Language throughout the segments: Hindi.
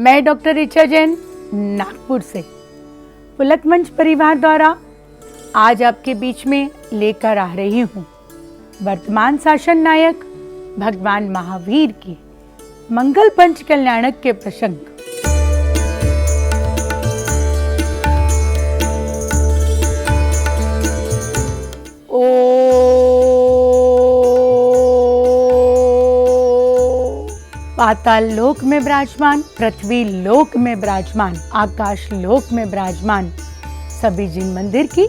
मैं डॉक्टर ऋचा जैन नागपुर से पुलक मंच परिवार द्वारा आज आपके बीच में लेकर आ रही हूँ वर्तमान शासन नायक भगवान महावीर की मंगल पंच कल्याणक के प्रसंग। पाताल लोक में विराजमान, पृथ्वी लोक में विराजमान, आकाश लोक में विराजमान सभी जिन मंदिर की,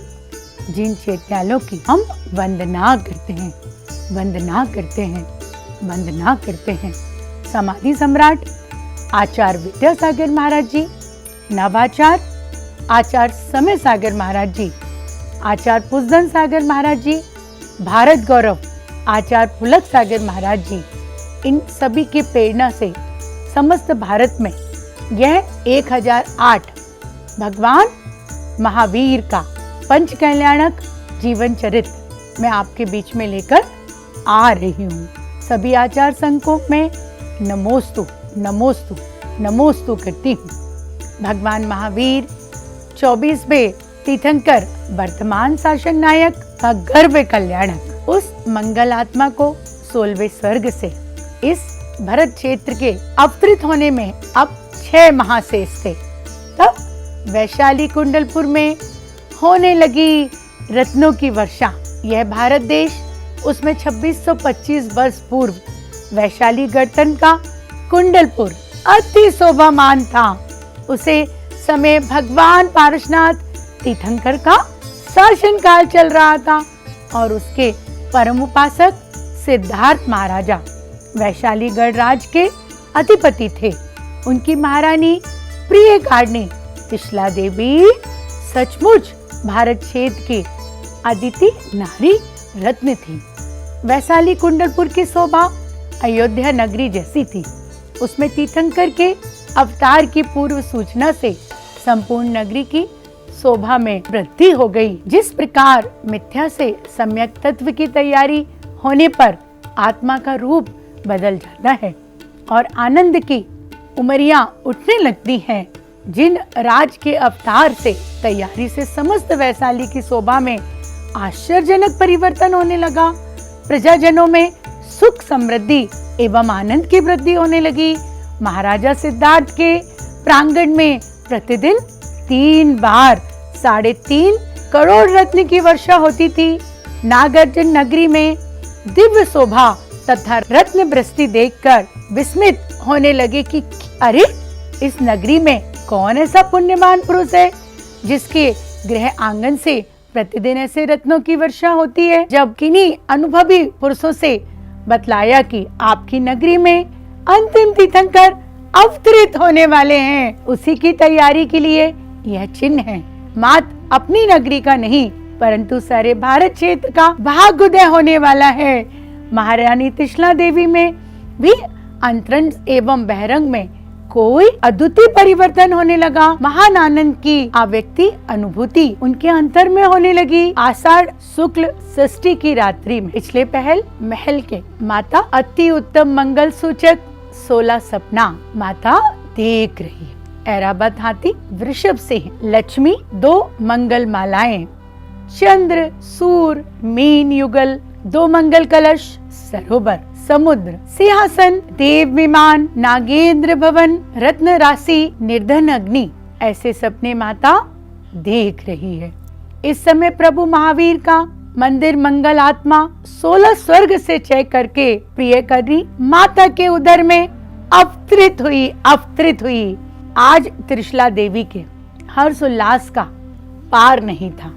जिन चैत्यालों की हम वंदना करते हैं, वंदना करते हैं, वंदना करते हैं। समाधि सम्राट आचार्य विद्यासागर महाराज जी, नवाचार्य आचार्य समय सागर महाराज जी, आचार्य पुष्पन सागर महाराज जी, भारत गौरव आचार्य पुलक सागर महाराज जी, इन सभी की प्रेरणा से समस्त भारत में यह 1008 भगवान महावीर का पंच कल्याणक जीवन चरित्र मैं आपके बीच में लेकर आ रही हूँ। सभी आचार संघ को मैं नमोस्तु नमोस्तु नमोस्तु करती हूँ। भगवान महावीर 24वें तीर्थंकर, वर्तमान शासन नायक का गर्भ कल्याणक, उस मंगल आत्मा को 16वें स्वर्ग से इस भरत क्षेत्र के अवतरित होने में अब 6 माह शेष थे। तब वैशाली कुंडलपुर में होने लगी रत्नों की वर्षा। यह भारत देश उसमें 2625 वर्ष पूर्व वैशाली गणतंत्र का कुंडलपुर अति शोभामान था। उसे समय भगवान पारसनाथ तीर्थंकर का शासन काल चल रहा था और उसके परम उपासक सिद्धार्थ महाराजा वैशाली गणराज के अधिपति थे। उनकी महारानी प्रियकारिणी तिशला देवी सचमुच भारत क्षेत्र की अदिति नारी रत्न थी। वैशाली कुंडलपुर की शोभा अयोध्या नगरी जैसी थी। उसमें तीर्थंकर के अवतार की पूर्व सूचना से संपूर्ण नगरी की शोभा में वृद्धि हो गई। जिस प्रकार मिथ्या से सम्यक तत्व की तैयारी होने पर आत्मा का रूप बदल जाता है और आनंद की उमरियां उठने लगती हैं, जिन राज के अवतार से तैयारी से समस्त वैशाली की शोभा में आश्चर्यजनक परिवर्तन होने लगा। प्रजाजनों में सुख समृद्धि एवं आनंद की वृद्धि होने लगी। महाराजा सिद्धार्थ के प्रांगण में प्रतिदिन 3 बार 3.5 करोड़ रत्न की वर्षा होती थी। नागार्जुन नगरी में दिव्य शोभा तथा रत्न वृष्टि देखकर विस्मित होने लगे कि अरे, इस नगरी में कौन ऐसा पुण्यवान पुरुष है जिसके गृह आंगन से प्रतिदिन ऐसे रत्नों की वर्षा होती है। जब किन्हीं अनुभवी पुरुषों से बतलाया कि आपकी नगरी में अंतिम तीर्थंकर अवतरित होने वाले हैं, उसी की तैयारी के लिए यह चिन्ह है। मात्र अपनी नगरी का नहीं परंतु सारे भारत क्षेत्र का भाग्योदय होने वाला है। महारानी तिशला देवी में भी अंतरंग एवं बहिरंग में कोई अद्वितीय परिवर्तन होने लगा। महान आनंद की अव्यक्ति अनुभूति उनके अंतर में होने लगी। आषाढ़ शुक्ल षष्ठी की रात्रि में पिछले पहल महल के माता अति उत्तम मंगल सूचक 16 सपना माता देख रही है। ऐरावत हाथी, वृषभ सिंह, लक्ष्मी 2 मंगल मालाएं, चंद्र, सूर्य, मीन युगल 2 मंगल कलश, सरोवर, समुद्र, सिंहासन, देव विमान, नागेंद्र भवन, रत्न राशि, निर्धन अग्नि, ऐसे सपने माता देख रही है। इस समय प्रभु महावीर का मंदिर मंगल आत्मा 16 स्वर्ग से चय करके प्रियकरी माता के उदर में अवतरित हुई। आज त्रिशला देवी के हर्ष उल्लास का पार नहीं था।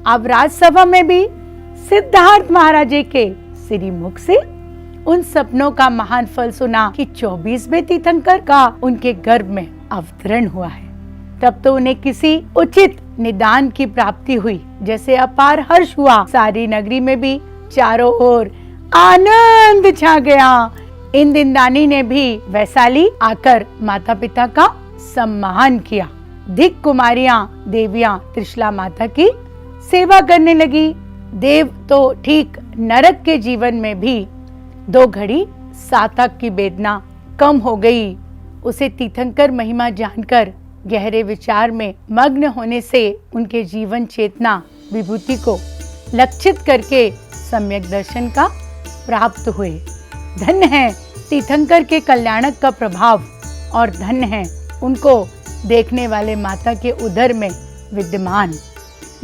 अब राजसभा में भी सिद्धार्थ महाराज के श्री मुख से उन सपनों का महान फल सुना कि 24वें तीर्थंकर का उनके गर्भ में अवतरण हुआ है। तब तो उन्हें किसी उचित निदान की प्राप्ति हुई, जैसे अपार हर्ष हुआ। सारी नगरी में भी चारों ओर आनंद छा गया। इन दिनदानी ने भी वैशाली आकर माता पिता का सम्मान किया। धिक कुमारियां देवियां त्रिशला माता की सेवा करने लगी। देव तो ठीक नरक के जीवन में भी 2 घड़ी सातक की वेदना कम हो गई। उसे तीर्थंकर महिमा जानकर गहरे विचार में मग्न होने से उनके जीवन चेतना विभूति को लक्षित करके सम्यक दर्शन का प्राप्त हुए। धन्य है तीर्थंकर के कल्याणक का प्रभाव और धन्य है उनको देखने वाले माता के उदर में विद्यमान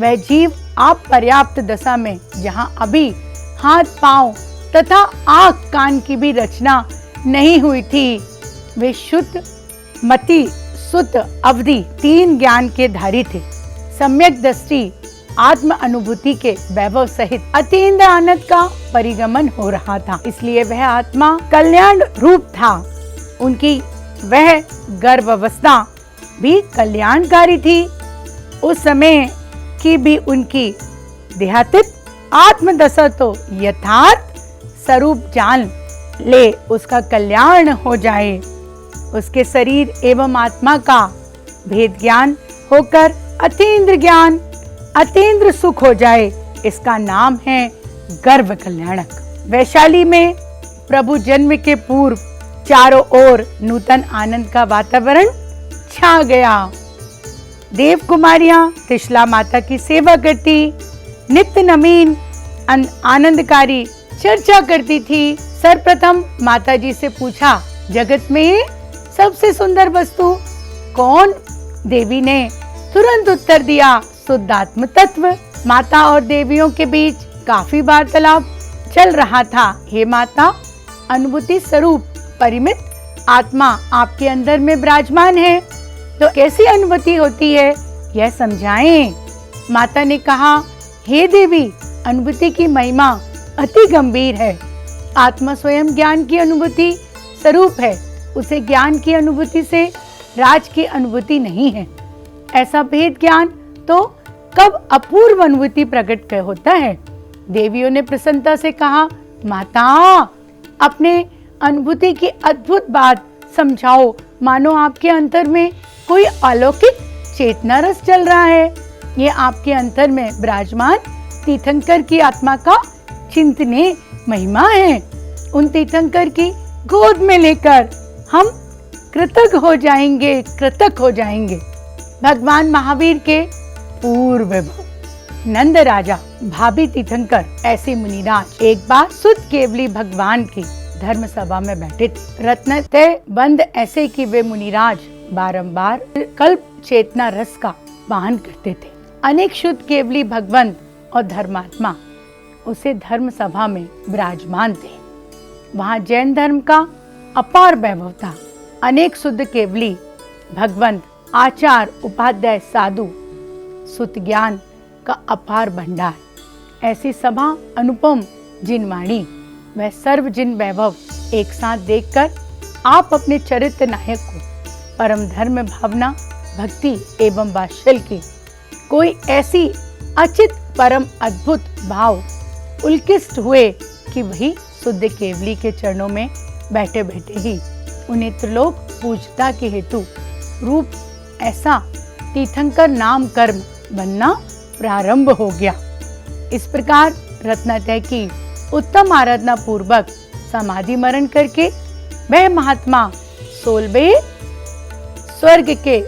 वह जीव। आप पर्याप्त दशा में जहां अभी हाथ पांव तथा आँख कान की भी रचना नहीं हुई थी, वे शुद्ध मति सुत अवधि 3 ज्ञान के धारी थे। सम्यक दृष्टि आत्म अनुभूति के वैभव सहित अतीन्द्र आनंद का परिगमन हो रहा था, इसलिए वह आत्मा कल्याण रूप था। उनकी वह गर्भावस्था भी कल्याणकारी थी। उस समय की भी उनकी देहातीत आत्मदशा तो यथार्थ स्वरूप जान ले उसका कल्याण हो जाए। उसके शरीर एवं आत्मा का भेद ज्ञान होकर अतीन्द्र ज्ञान अतीन्द्र सुख हो जाए, इसका नाम है गर्भ कल्याणक। वैशाली में प्रभु जन्म के पूर्व चारों ओर नूतन आनंद का वातावरण छा गया। देव कुमारियां त्रिशला माता की सेवा करती, नित्य नवीन आनंदकारी चर्चा करती थी। सर्वप्रथम माता जी से पूछा, जगत में सबसे सुंदर वस्तु कौन? देवी ने तुरंत उत्तर दिया, शुद्ध आत्म तत्व। माता और देवियों के बीच काफी वार्तालाप चल रहा था। हे माता, अनुभूति स्वरूप परिमित आत्मा आपके अंदर में विराजमान है, तो कैसी अनुभूति होती है यह समझाएं। माता ने कहा, हे देवी, अनुभूति की महिमा अति गंभीर है। आत्मा स्वयं ज्ञान की अनुभूति स्वरूप है, उसे ज्ञान की अनुभूति से राज की अनुभूति नहीं है। ऐसा भेद ज्ञान तो कब अपूर्व अनुभूति प्रकट होता है। देवियों ने प्रसन्नता से कहा, माता, अपने अनुभूति की अद्भुत बात समझाओ, मानो आपके अंतर में कोई अलौकिक चेतना रस चल रहा है। ये आपके अंतर में विराजमान तीर्थंकर की आत्मा का चिंतनीय महिमा है। उन तीर्थंकर की गोद में लेकर हम कृतज्ञ हो जाएंगे। भगवान महावीर के पूर्व नंद राजा भाभी तीर्थंकर ऐसे मुनिराज एक बार शुद्ध केवली भगवान की धर्म सभा में बैठे थे। रत्नतय बंद ऐसे कि वे मुनिराज बारंबार कल्प चेतना रस का पान करते थे। अनेक शुद्ध केवली भगवंत और धर्मात्मा उसे धर्म सभा में विराजमान थे। वहां जैन धर्म का अपार वैभव था। अनेक शुद्ध केवली भगवंत आचार उपाध्याय साधु सुत ज्ञान का अपार भंडार। ऐसी सभा अनुपम जिनवाणी वह सर्व जिन वैभव एक साथ देखकर आप अपने चरित्र नायक को परम धर्म भावना भक्ति एवं वात्सल्य की कोई ऐसी अचित परम अद्भुत भाव उल्किष्ट हुए कि वही शुद्ध केवली के चरणों में बैठे बैठे ही उन्हें त्रिलोक पूजता के हेतु रूप ऐसा तीर्थंकर नाम कर्म बनना प्रारंभ हो गया। इस प्रकार रत्नतय की उत्तम आराधना पूर्वक समाधि मरण करके वह महात्मा 16वें स्वर्ग के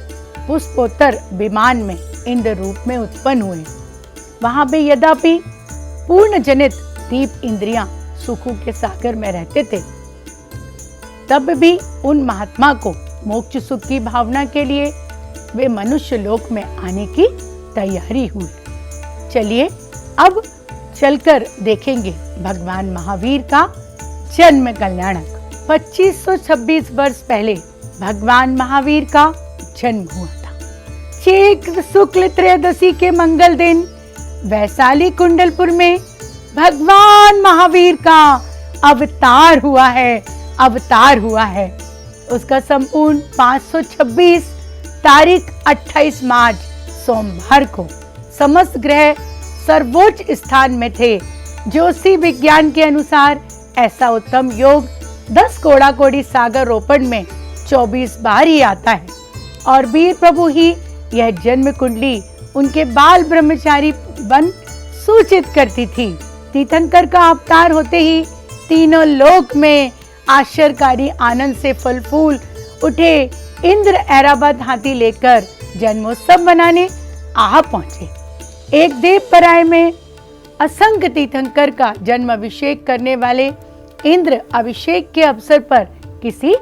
पुष्पोत्तर विमान में इंद्र रूप में उत्पन्न हुए। वहां भी यद्यपि पूर्ण जनित दीप इंद्रियां सुखों के सागर में रहते थे, तब भी उन महात्मा को मोक्ष सुख की भावना के लिए वे मनुष्य लोक में आने की तैयारी हुई। चलिए अब चलकर देखेंगे भगवान महावीर का जन्म कल्याणक। 2526 वर्ष पहले भगवान महावीर का जन्म हुआ था। चैत्र शुक्ल त्रयोदशी के मंगल दिन वैशाली कुंडलपुर में भगवान महावीर का अवतार हुआ है। उसका संपूर्ण 526 तारीख 28 मार्च सोमवार को समस्त ग्रह सर्वोच्च स्थान में थे। ज्योतिषी विज्ञान के अनुसार ऐसा उत्तम योग 10 कोड़ा कोड़ी सागर रोपण में 24 बार ही आता है और वीर प्रभु ही यह जन्म कुंडली उनके बाल ब्रह्मचारी बन सूचित करती थी। तीर्थंकर का अवतार होते ही तीनों लोक में आश्चर्यकारी आनंद से फल फूल उठे इंद्र ऐरावत हाथी लेकर जन्मोत्सव मनाने आ पहुंचे। एक देव पराय में असंख्य तीर्थंकर का जन्म अभिषेक करने वाले इंद्र अभिषेक के अवसर पर किसी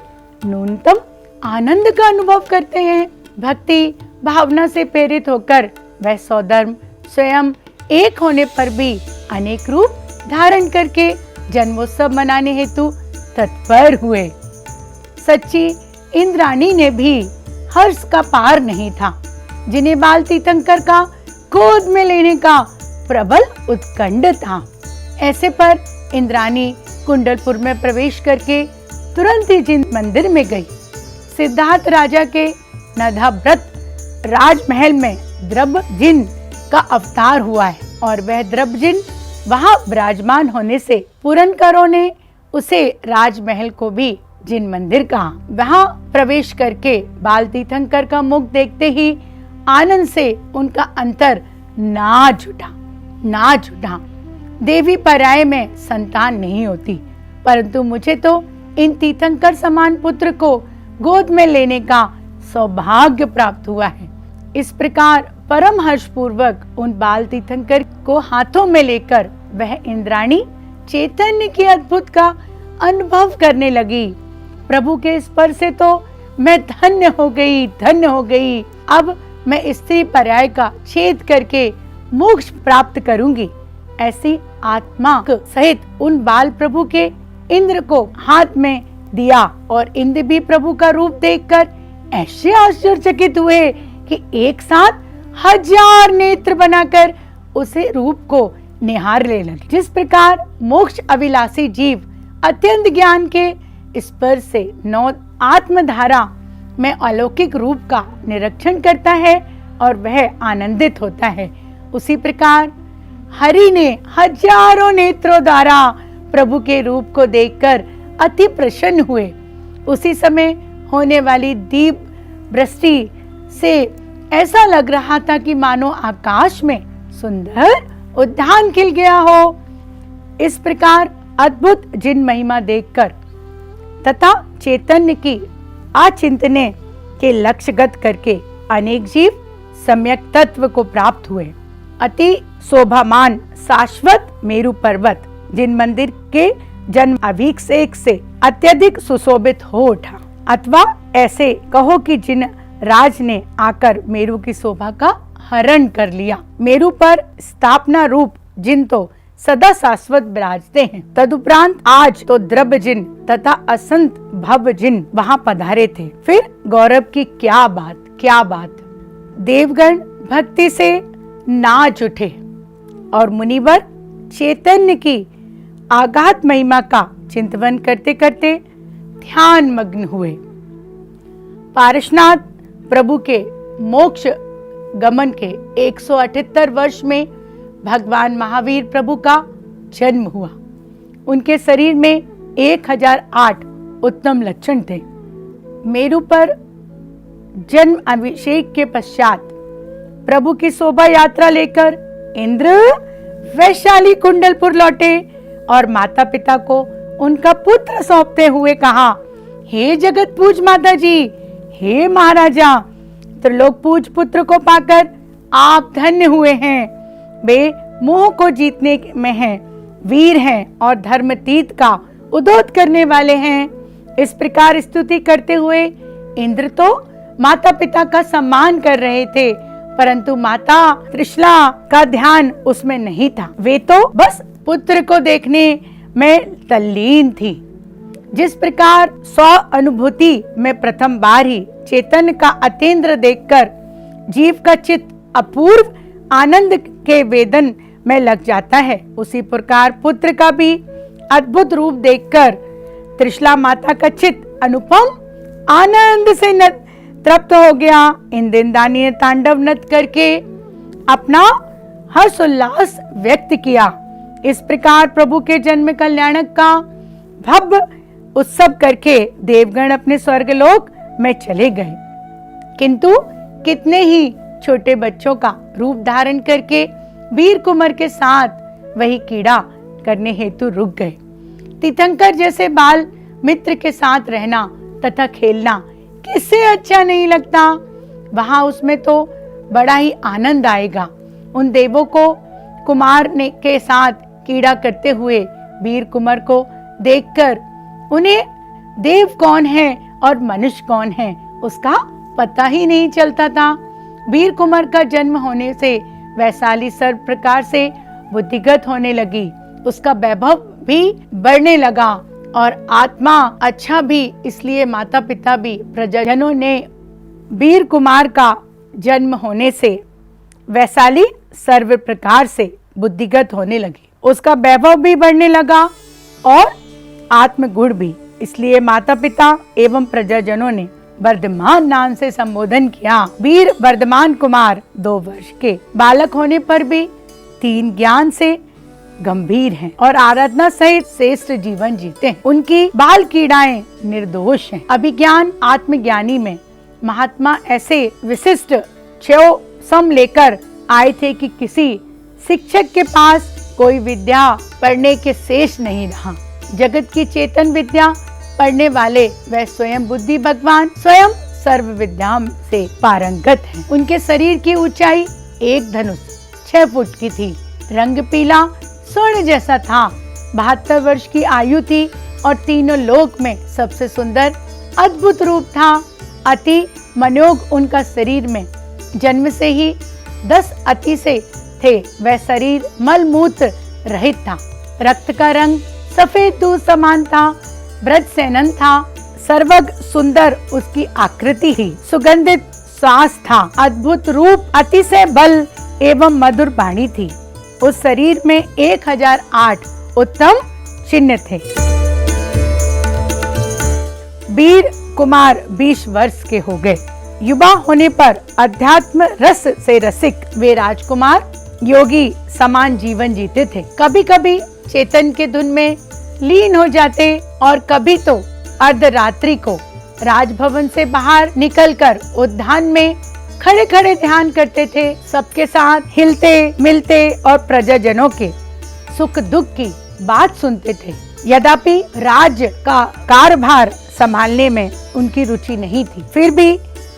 न्यूनतम आनंद का अनुभव करते हैं। भक्ति भावना से प्रेरित होकर वह सौधर्म स्वयं एक होने पर भी अनेक रूप धारण करके जन्मोत्सव मनाने हेतु तत्पर हुए। सच्ची इंद्राणी ने भी हर्ष का पार नहीं था, जिन्हें बाल तीर्थंकर का गोद में लेने का प्रबल उत्कंठ था। ऐसे पर इंद्राणी कुंडलपुर में प्रवेश करके तुरंत ही जिन मंदिर में गई। सिद्धार्थ राजा के नधाव्रत राजमहल में द्रब्जिन का अवतार हुआ है और वह द्रब्जिन वहां विराजमान होने से पुरनकरों ने उसे राजमहल को भी जिन मंदिर कहा। वहां प्रवेश करके बाल तीर्थंकर का मुख देखते ही आनंद से उनका अंतर नाच उठा। देवी पराय में संतान नहीं होती, परंतु मुझे तो इन तीर्थंकर समान पुत्र को गोद में लेने का सौभाग्य प्राप्त हुआ है। इस प्रकार परम हर्ष पूर्वक उन बाल तीर्थंकर को हाथों में लेकर वह इंद्राणी चैतन्य की अद्भुत का अनुभव करने लगी। प्रभु के स्पर्श से तो मैं धन्य हो गई। अब मैं स्त्री पर्याय का छेद करके मोक्ष प्राप्त करूंगी। ऐसी आत्मा सहित उन बाल प्रभु के इंद्र को हाथ में दिया और इंद्र भी प्रभु का रूप देखकर ऐसे आश्चर्यचकित हुए कि एक साथ 1000 नेत्र बनाकर उसे रूप को निहारने लगे। जिस प्रकार मोक्ष अभिलाषी जीव अत्यंत ज्ञान के स्पर्श से 9 आत्मधारा में अलौकिक रूप का निरीक्षण करता है और वह आनंदित होता है, उसी प्रकार हरि ने हजारों नेत्रों द्वारा प्रभु के रूप को देखकर अति प्रसन्न हुए। उसी समय होने वाली दीप वृष्टि से ऐसा लग रहा था कि मानो आकाश में सुंदर उद्यान खिल गया हो। इस प्रकार अद्भुत जिन महिमा देखकर तथा चैतन्य की आचिंतने के लक्ष्यगत करके अनेक जीव सम्यक तत्व को प्राप्त हुए। अति शोभामान शाश्वत मेरु पर्वत जिन मंदिर के जन्म अभिषेक से अत्यधिक सुशोभित हो उठा, अथवा ऐसे कहो कि जिन राज ने आकर मेरु की शोभा का हरण कर लिया। मेरु पर स्थापना रूप जिन तो सदा शाश्वत विराजते हैं। तदुपरांत आज तो द्रव्य जिन तथा असंत भव जिन वहां पधारे थे। फिर गौरव की क्या बात। देवगण भक्ति से नाच उठे और मुनिवर चैतन्य की आगाध महिमा का चिंतन करते करते ध्यान मग्न हुए। पारसनाथ प्रभु के मोक्ष गमन के 178 वर्ष में भगवान महावीर प्रभु का जन्म हुआ। उनके शरीर में 1008 उत्तम लक्षण थे। मेरु पर जन्म अभिषेक के पश्चात प्रभु की शोभा यात्रा लेकर इंद्र वैशाली कुंडलपुर लौटे और माता पिता को उनका पुत्र सौंपते हुए कहा, हे जगत पूज माता जी, हे महाराजा, त्रिलोक पूज पुत्र को पाकर आप धन्य हुए हैं। वे मोह को जीतने में हैं, वीर हैं और धर्मतीत का उद्योत करने वाले हैं। इस प्रकार स्तुति करते हुए इंद्र तो माता पिता का सम्मान कर रहे थे, परंतु माता त्रिशला का ध्यान उसमें नहीं था। वे तो बस पुत्र को देखने में तल्लीन थी। जिस प्रकार स्व अनुभूति में प्रथम बार ही चैतन्य का अतीन्द्र देखकर जीव का चित्त अपूर्व आनंद के वेदन में लग जाता है, उसी प्रकार पुत्र का भी अद्भुत रूप देखकर त्रिशला माता का चित्त अनुपम आनंद से तृप्त हो गया। इन दिनदानी ने तांडव नृत्य करके अपना हर्षोल्लास व्यक्त किया। इस प्रकार प्रभु के जन्म कल्याणक का भव्य उत्सव करके देवगण अपने स्वर्गलोक में चले गए, किंतु कितने ही छोटे बच्चों का रूप धारण करके वीर कुंवर के साथ वही कीड़ा करने हेतु रुक गए। तीर्थंकर जैसे बाल मित्र के साथ रहना तथा खेलना किसे अच्छा नहीं लगता। वहां उसमें तो बड़ा ही आनंद आएगा। उन देवों को कुमार ने के साथ कीड़ा करते हुए वीर कुमार को देखकर उन्हें देव कौन है और मनुष्य कौन है उसका पता ही नहीं चलता था। वीर कुमार का जन्म होने से वैशाली सर्व प्रकार से बुद्धिगत होने लगी, उसका वैभव भी बढ़ने लगा और आत्मा अच्छा भी। इसलिए माता पिता भी प्रजाजनों ने वीर कुमार का जन्म होने से वैशाली सर्व प्रकार से बुद्धिगत होने लगी, उसका वैभव भी बढ़ने लगा और आत्मगुण भी। इसलिए माता पिता एवं प्रजाजनों ने वर्धमान नाम से संबोधन किया। वीर वर्धमान कुमार 2 वर्ष के बालक होने पर भी 3 ज्ञान से गंभीर हैं और आराधना सहित श्रेष्ठ जीवन जीते हैं। उनकी बाल कीड़ाएं निर्दोष हैं। अभिज्ञान आत्मज्ञानी में महात्मा ऐसे विशिष्ट 6 सम लेकर आए थे कि किसी शिक्षक के पास कोई विद्या पढ़ने के शेष नहीं रहा। जगत की चेतन विद्या पढ़ने वाले वह स्वयं बुद्धि भगवान स्वयं सर्व विद्या से पारंगत हैं। उनके शरीर की ऊंचाई 1 धनुष 6 फुट की थी, रंग पीला स्वर्ण जैसा था, 72 वर्ष की आयु थी और तीनों लोक में सबसे सुंदर अद्भुत रूप था। अति मनोग उनका शरीर में जन्म से ही 10 अति से थे। वह शरीर मलमूत्र रहित था, रक्त का रंग सफेद दूध समान था, ब्रज सेनन था, सर्वग सुंदर उसकी आकृति थी, सुगंधित श्वास था, अद्भुत रूप, अतिशय बल एवं मधुर वाणी थी। उस शरीर में 1008 उत्तम चिन्ह थे। वीर कुमार 20 वर्ष के हो गए। युवा होने पर अध्यात्म रस से रसिक वे राजकुमार योगी समान जीवन जीते थे। कभी कभी चेतन के धुन में लीन हो जाते और कभी तो अर्धरात्रि को राजभवन से बाहर निकलकर उद्यान में खड़े खड़े ध्यान करते थे। सबके साथ हिलते मिलते और प्रजाजनों के सुख दुख की बात सुनते थे। यद्यपि राज्य का कारभार संभालने में उनकी रुचि नहीं थी, फिर भी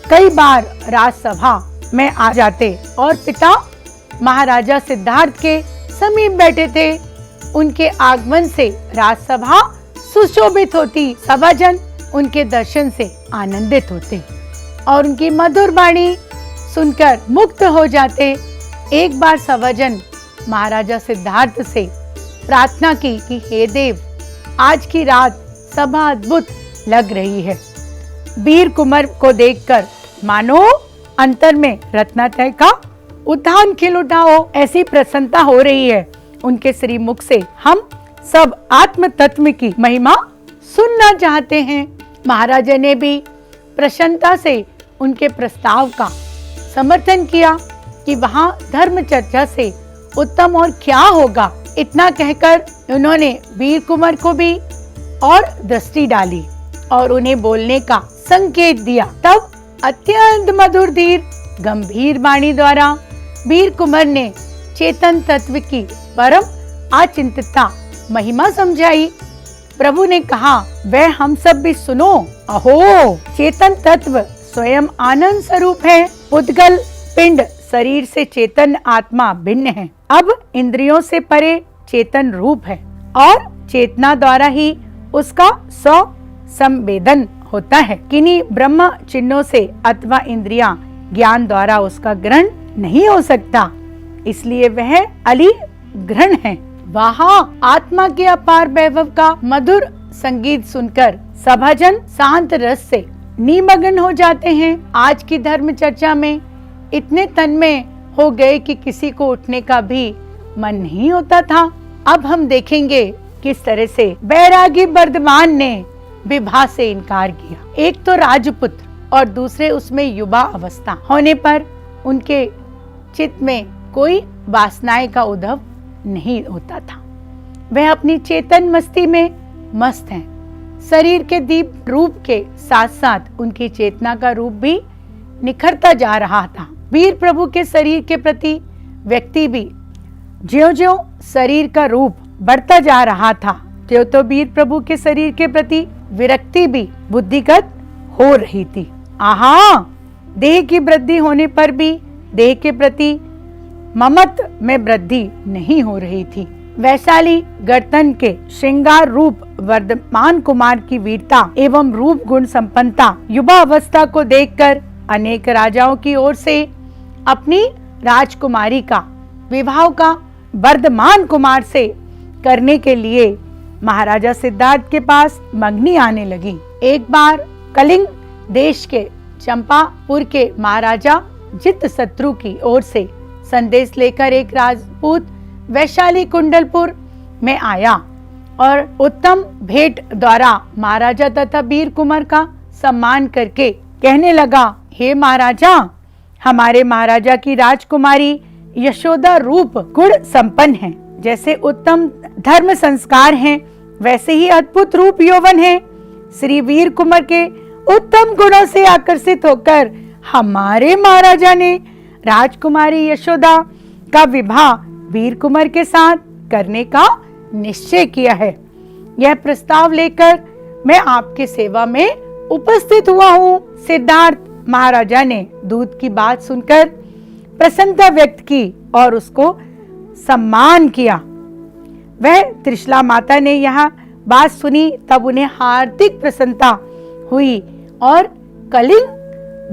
कई बार राजसभा में आ जाते और पिता महाराजा सिद्धार्थ के समीप बैठे थे। उनके आगमन से राजसभा सुशोभित होती, सभाजन उनके दर्शन से आनंदित होते और उनकी मधुर वाणी सुनकर मुक्त हो जाते। एक बार सभाजन महाराजा सिद्धार्थ से प्रार्थना की कि हे देव, आज की रात सभा अद्भुत लग रही है। वीर कुमार को देखकर मानो अंतर में रत्नात्रय का उद्यान खिल उठा हो, ऐसी प्रसन्नता हो रही है। उनके श्री मुख से हम सब आत्म तत्व की महिमा सुनना चाहते हैं। महाराजा ने भी प्रसन्नता से उनके प्रस्ताव का समर्थन किया कि वहाँ धर्म चर्चा से उत्तम और क्या होगा। इतना कहकर उन्होंने वीर कुमार को भी और दृष्टि डाली और उन्हें बोलने का संकेत दिया। तब अत्यंत मधुर धीर गंभीर वाणी द्वारा वीर कुमार ने चेतन तत्व की परम अचिंत्यता महिमा समझाई। प्रभु ने कहा, वह हम सब भी सुनो। अहो, चेतन तत्व स्वयं आनंद स्वरूप है। उद्गल पिंड शरीर से चेतन आत्मा भिन्न है। अब इंद्रियों से परे चेतन रूप है और चेतना द्वारा ही उसका स्व संवेदन होता है। किन्हीं ब्रह्म चिन्हों से अथवा इंद्रियां ज्ञान द्वारा उसका ग्रहण नहीं हो सकता, इसलिए वह अली ग्रहण है। वहाँ आत्मा के अपार वैभव का मधुर संगीत सुनकर सभाजन शांत रस से निमग्न हो जाते हैं। आज की धर्म चर्चा में इतने तन्मय हो गए कि किसी को उठने का भी मन नहीं होता था। अब हम देखेंगे किस तरह से बैरागी वर्धमान ने विवाह से इनकार किया। एक तो राजपुत्र और दूसरे उसमें युवा अवस्था होने पर उनके चित्त में कोई वासनाएं का उद्भव नहीं होता था। वह अपनी चेतन मस्ती में मस्त हैं। शरीर के दीप रूप के साथ साथ उनकी चेतना का रूप भी निखरता जा रहा था। वीर प्रभु के शरीर के प्रति व्यक्ति भी ज्यों-ज्यों शरीर का रूप बढ़ता जा रहा था, त्यों तो वीर प्रभु के शरीर के प्रति विरक्ति भी बुद्धिगत हो रही थी। आहा, देह की वृद्धि होने पर भी देह के प्रति ममत्व में वृद्धि नहीं हो रही थी। वैशाली गर्दन के श्रृंगार रूप वर्धमान कुमार की वीरता एवं रूप गुण संपन्नता युवा अवस्था को देखकर अनेक राजाओं की ओर से अपनी राजकुमारी का विवाह का वर्धमान कुमार से करने के लिए महाराजा सिद्धार्थ के पास मंगनी आने लगी। एक बार कलिंग देश के चंपापुर के महाराजा जितशत्रु की ओर से संदेश लेकर एक राजपूत वैशाली कुंडलपुर में आया और उत्तम भेंट द्वारा महाराजा तथा वीर कुमार का सम्मान करके कहने लगा, हे महाराजा, हमारे महाराजा की राजकुमारी यशोदा रूप गुण संपन्न है। जैसे उत्तम धर्म संस्कार हैं, वैसे ही अद्भुत रूप यौवन है। श्री वीर कुमार के उत्तम गुणों से आकर्षित होकर हमारे महाराजा ने राजकुमारी यशोदा का विवाह वीर कुमार के साथ करने का निश्चय किया है। यह प्रस्ताव लेकर मैं आपके सेवा में उपस्थित हुआ हूँ। सिद्धार्थ महाराजा ने दूत की बात सुनकर प्रसन्नता व्यक्त की और उसको सम्मान किया। वह त्रिशला माता ने यह बात सुनी, तब उन्हें हार्दिक प्रसन्नता हुई और कलिंग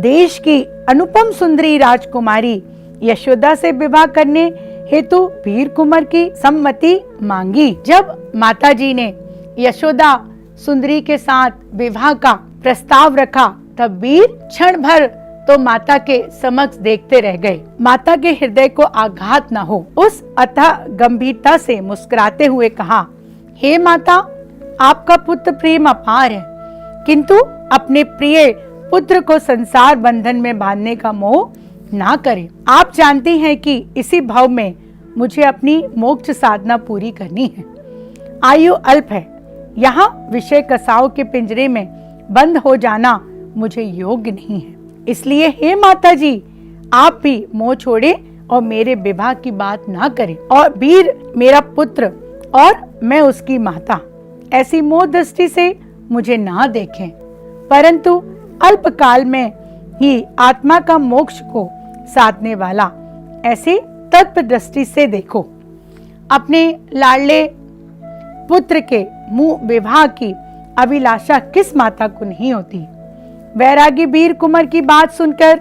देश की अनुपम सुंदरी राजकुमारी यशोदा से विवाह करने हेतु वीर कुमार की सम्मति मांगी। जब माताजी ने यशोदा सुंदरी के साथ विवाह का प्रस्ताव रखा, तब वीर क्षण भर तो माता के समक्ष देखते रह गए। माता के हृदय को आघात न हो, उस अथाह गंभीरता से मुस्कुराते हुए कहा, हे माता, आपका पुत्र प्रेम अपार है, किंतु अपने प्रिय पुत्र को संसार बंधन में बांधने का मोह ना करें। आप जानती हैं कि इसी भाव में मुझे अपनी मोक्ष साधना पूरी करनी है। आयु अल्प है, यहाँ विषय कसाओं के पिंजरे में बंद हो जाना मुझे योग्य नहीं है। इसलिए हे माता जी, आप भी मोह छोड़े और मेरे विवाह की बात ना करें, और वीर मेरा पुत्र और मैं उसकी माता, ऐसी मोह दृष्टि से मुझे ना देखें, परंतु अल्पकाल में ही आत्मा का मोक्ष को साधने वाला ऐसे तत्व दृष्टि से देखो। अपने लाडले पुत्र के मुंह विवाह की अभिलाषा किस माता को नहीं होती। वैरागी वीर कुमार की बात सुनकर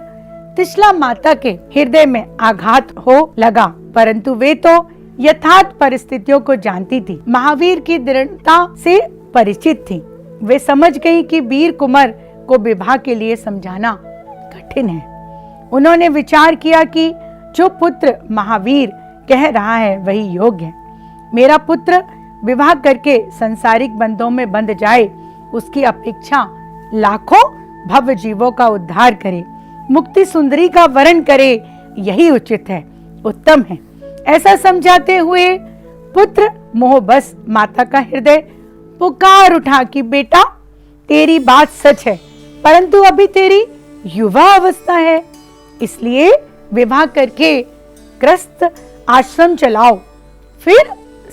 त्रिशला माता के हृदय में आघात हो लगा, परंतु वे तो यथार्थ परिस्थितियों को जानती थी, महावीर की दृढ़ता से परिचित थी। वे समझ गई कि वीर कुमार को विवाह के लिए समझाना कठिन है। उन्होंने विचार किया कि जो पुत्र महावीर कह रहा है वही योग्य है। मेरा पुत्र विवाह करके संसारिक बंधों में बंध जाए, उसकी अपेक्षा लाखों भव जीवों का उद्धार करे, मुक्ति सुंदरी का वरण करे, यही उचित है, उत्तम है। ऐसा समझाते हुए पुत्र मोहबस माता का हृदय पुकार उठा कि बेटा, तेरी बात सच है, परंतु अभी तेरी युवा अवस्था है, इसलिए विवाह करके ग्रस्त आश्रम चलाओ, फिर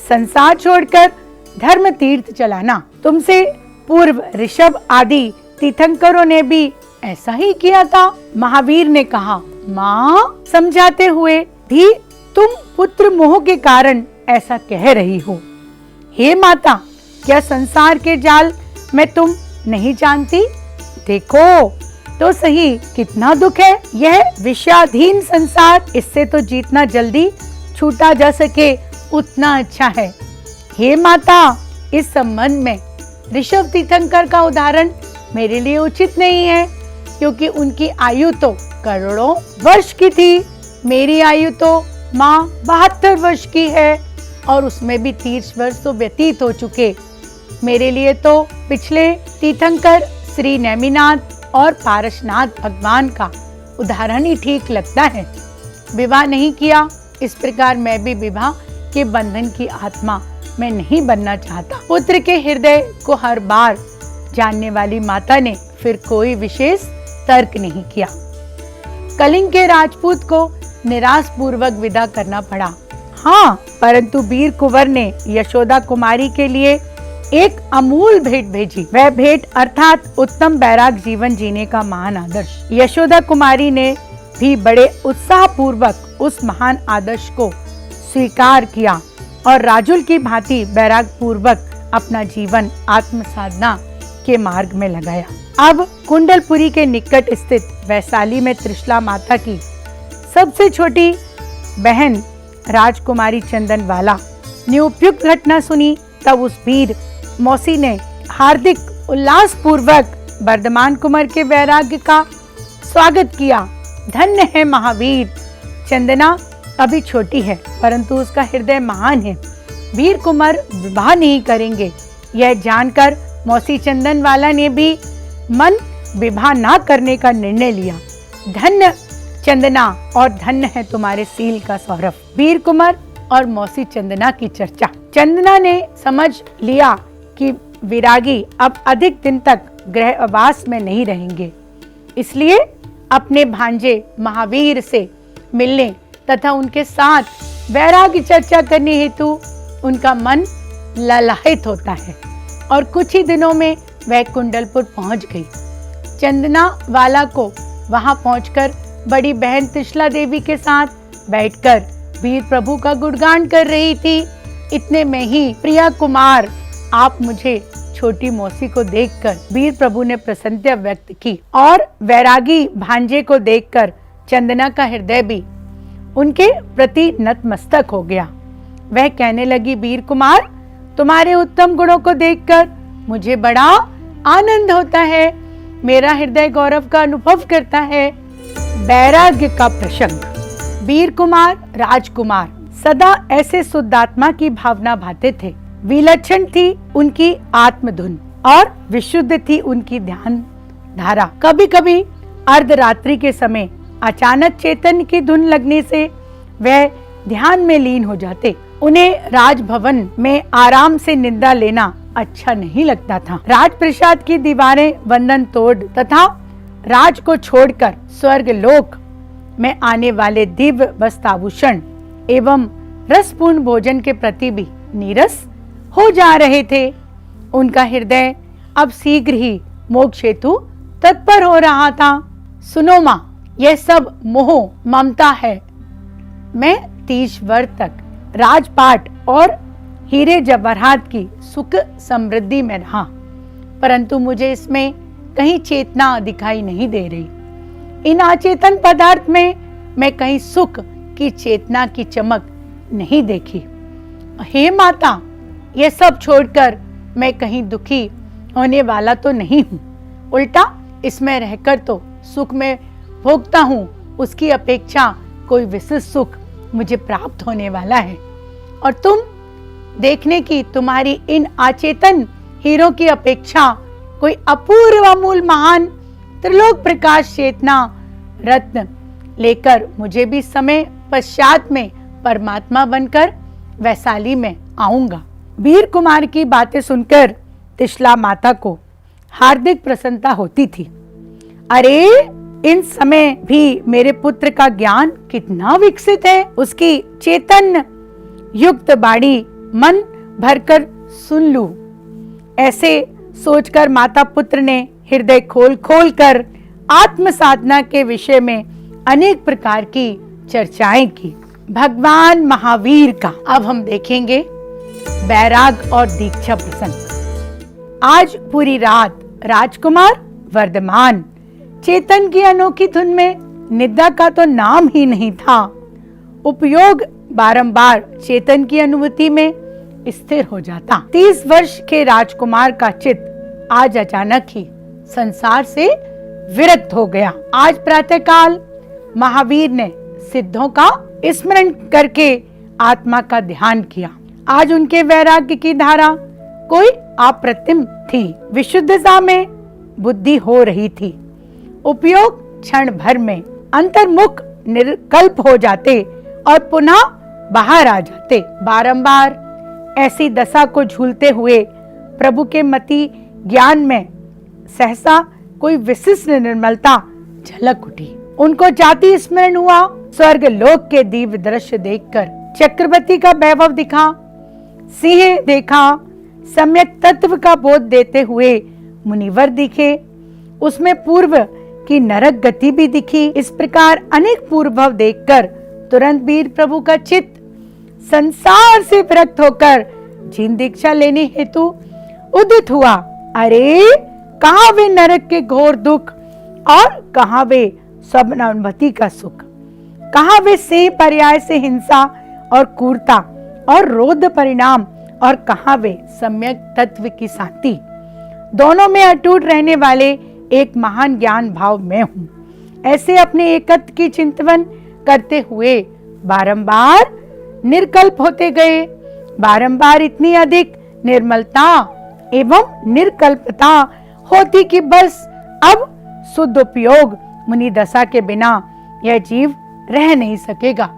संसार छोड़कर धर्म तीर्थ चलाना। तुमसे पूर्व ऋषभ आदि तीर्थंकरों ने भी ऐसा ही किया था। महावीर ने कहा, माँ, समझाते हुए भी तुम पुत्र मोह के कारण ऐसा कह रही हो। हे माता, क्या संसार के जाल में तुम नहीं जानती? देखो तो सही कितना दुख है। यह विषयाधीन संसार, इससे तो जितना जल्दी छूटा जा सके उतना अच्छा है। हे माता, इस संबंध में ऋषभ तीर्थंकर का उदाहरण मेरे लिए उचित नहीं है, क्योंकि उनकी आयु तो करोड़ों वर्ष की थी। मेरी आयु तो माँ 72 वर्ष की है और उसमें भी 30 वर्ष तो व्यतीत हो चुके। मेरे लिए तो पिछले तीर्थंकर श्री नेमिनाथ और पारसनाथ भगवान का उदाहरण ही ठीक लगता है। विवाह नहीं किया, इस प्रकार मैं भी विवाह के बंधन की आत्मा मैं नहीं बनना चाहता। पुत्र के हृदय को हर बार जानने वाली माता ने फिर कोई विशेष तर्क नहीं किया। कलिंग के राजपूत को निराश पूर्वक विदा करना पड़ा। हाँ, परंतु वीर कुंवर ने यशोदा कुमारी के लिए एक अमूल भेंट भेजी। वह भेंट अर्थात उत्तम बैराग जीवन जीने का महान आदर्श। यशोदा कुमारी ने भी बड़े उत्साह पूर्वक उस महान आदर्श को स्वीकार किया और राजुल की भांति बैराग पूर्वक अपना जीवन आत्म साधना के मार्ग में लगाया। अब कुंडलपुरी के निकट स्थित वैशाली में त्रिशला माता की सबसे छोटी बहन राजकुमारी चंदनवाला ने उपयुक्त घटना सुनी। तब उस वीर मौसी ने हार्दिक उल्लास पूर्वक वर्धमान कुमार के वैराग्य का स्वागत किया। धन्य है महावीर, चंदना अभी छोटी है परंतु उसका हृदय महान है। वीर कुमार विवाह नहीं करेंगे। यह जानकर मौसी चंदनवाला ने भी मन विवाह ना करने का निर्णय लिया। धन्य चंदना और धन्य है तुम्हारे सील का सौरभ। वीर कुमार और मौसी चंदना की चर्चा। चंदना ने समझ लिया कि विरागी अब अधिक दिन तक गृहवास में नहीं रहेंगे, इसलिए अपने भांजे महावीर से मिलने तथा उनके साथ वैराग्य चर्चा करने हेतु उनका मन ललाहित होता है और कुछ ही दिनों में वह कुंडलपुर पहुंच गई। चंदना वाला को वहां पहुंचकर बड़ी बहन त्रिशला देवी के साथ बैठकर वीर प्रभु का गुणगान कर रही थी। इतने में ही प्रिया कुमार, आप मुझे छोटी मौसी को देखकर वीर प्रभु ने प्रसन्नता व्यक्त की और वैरागी भांजे को देखकर चंदना का हृदय भी उनके प्रति नतमस्तक हो गया। वह कहने लगी, वीर कुमार, तुम्हारे उत्तम गुणों को देखकर मुझे बड़ा आनंद होता है। मेरा हृदय गौरव का अनुभव करता है। वैराग्य का प्रसंग। वीर कुमार राजकुमार सदा ऐसे शुद्धात्मा की भावना भाते थे। विलक्षण थी उनकी आत्मधुन और विशुद्ध थी उनकी ध्यान धारा। कभी कभी अर्धरात्रि के समय अचानक चेतन की धुन लगने से वह ध्यान में लीन हो जाते। उन्हें राजभवन में आराम से निद्रा लेना अच्छा नहीं लगता था। राजप्रसाद की दीवारें वंदन तोड़ तथा राज को छोड़कर स्वर्ग लोक में आने वाले दिव्य वस्त्राभूषण एवं रसपूर्ण भोजन के प्रति भी नीरस हो जा रहे थे। उनका हृदय अब शीघ्र ही मोक्ष हेतु तत्पर हो रहा था। सुनो माँ, यह सब मोह ममता है। मैं 30 वर्ष तक राजपाट और हीरे जवाहरात की सुख समृद्धि में रहा, परंतु मुझे इसमें कहीं चेतना दिखाई नहीं दे रही। इन अचेतन पदार्थ में मैं कहीं सुख की चेतना की चमक नहीं देखी। हे माता, ये सब छोड़कर मैं कहीं दुखी होने वाला तो नहीं हूँ, उल्टा इसमें रहकर तो सुख में भोगता हूँ। उसकी अपेक्षा कोई विशेष सुख मुझे प्राप्त होने वाला है और तुम देखने की तुम्हारी इन अचेतन हीरों की अपेक्षा कोई अपूर्व अमूल महान त्रिलोक प्रकाश चेतना रत्न लेकर मुझे भी समय पश्चात में परमात्मा बनकर वैशाली में आऊंगा। वीर कुमार की बातें सुनकर त्रिशला माता को हार्दिक प्रसन्नता होती थी। अरे, इन समय भी मेरे पुत्र का ज्ञान कितना विकसित है। उसकी चेतन युक्त बाणी मन भरकर सुन लूं। ऐसे सोचकर माता पुत्र ने हृदय खोल खोल कर आत्म साधना के विषय में अनेक प्रकार की चर्चाएं की। भगवान महावीर का अब हम देखेंगे बैराग और दीक्षा प्रसंग। आज पूरी रात राजकुमार वर्धमान चेतन की अनोखी धुन में निद्रा का तो नाम ही नहीं था। उपयोग बारंबार चेतन की अनुभूति में स्थिर हो जाता। 30 वर्ष के राजकुमार का चित्त आज अचानक ही संसार से विरक्त हो गया। आज प्रातःकाल महावीर ने सिद्धों का स्मरण करके आत्मा का ध्यान किया। आज उनके वैराग्य की धारा कोई अप्रतिम थी। विशुद्धता में बुद्धि हो रही थी। उपयोग क्षण भर में अंतर्मुख निर्कल्प हो जाते और पुनः बाहर आ जाते। बारंबार ऐसी दशा को झूलते हुए प्रभु के मति ज्ञान में सहसा कोई विशिष्ट निर्मलता झलक उठी। उनको जाति स्मरण हुआ। स्वर्ग लोक के दिव्य दृश्य देखकर चक्रवर्ती का वैभव दिखा, सिंह देखा, सम्यक तत्व का बोध देते हुए मुनिवर दिखे। उसमें पूर्व की नरक गति भी दिखी। इस प्रकार अनेक पूर्व भव देखकर तुरंत वीर प्रभु का चित्त संसार से विरक्त होकर जीन दीक्षा लेने हेतु उदित हुआ। अरे कहाँ वे नरक के घोर दुख और कहाँ वे स्वप्नानुभूति का सुख, कहाँ वे से पर्याय से हिंसा और क्रूरता और रोध परिणाम, और कहाँ वे सम्यक तत्व की शांति। दोनों में अटूट रहने वाले एक महान ज्ञान भाव में हूँ। ऐसे अपने एकत्व की चिंतन करते हुए बारंबार निर्कल्प होते गए। बारंबार इतनी अधिक निर्मलता एवं निर्कल्पता होती कि बस अब शुद्ध उपयोग मुनि दशा के बिना यह जीव रह नहीं सकेगा।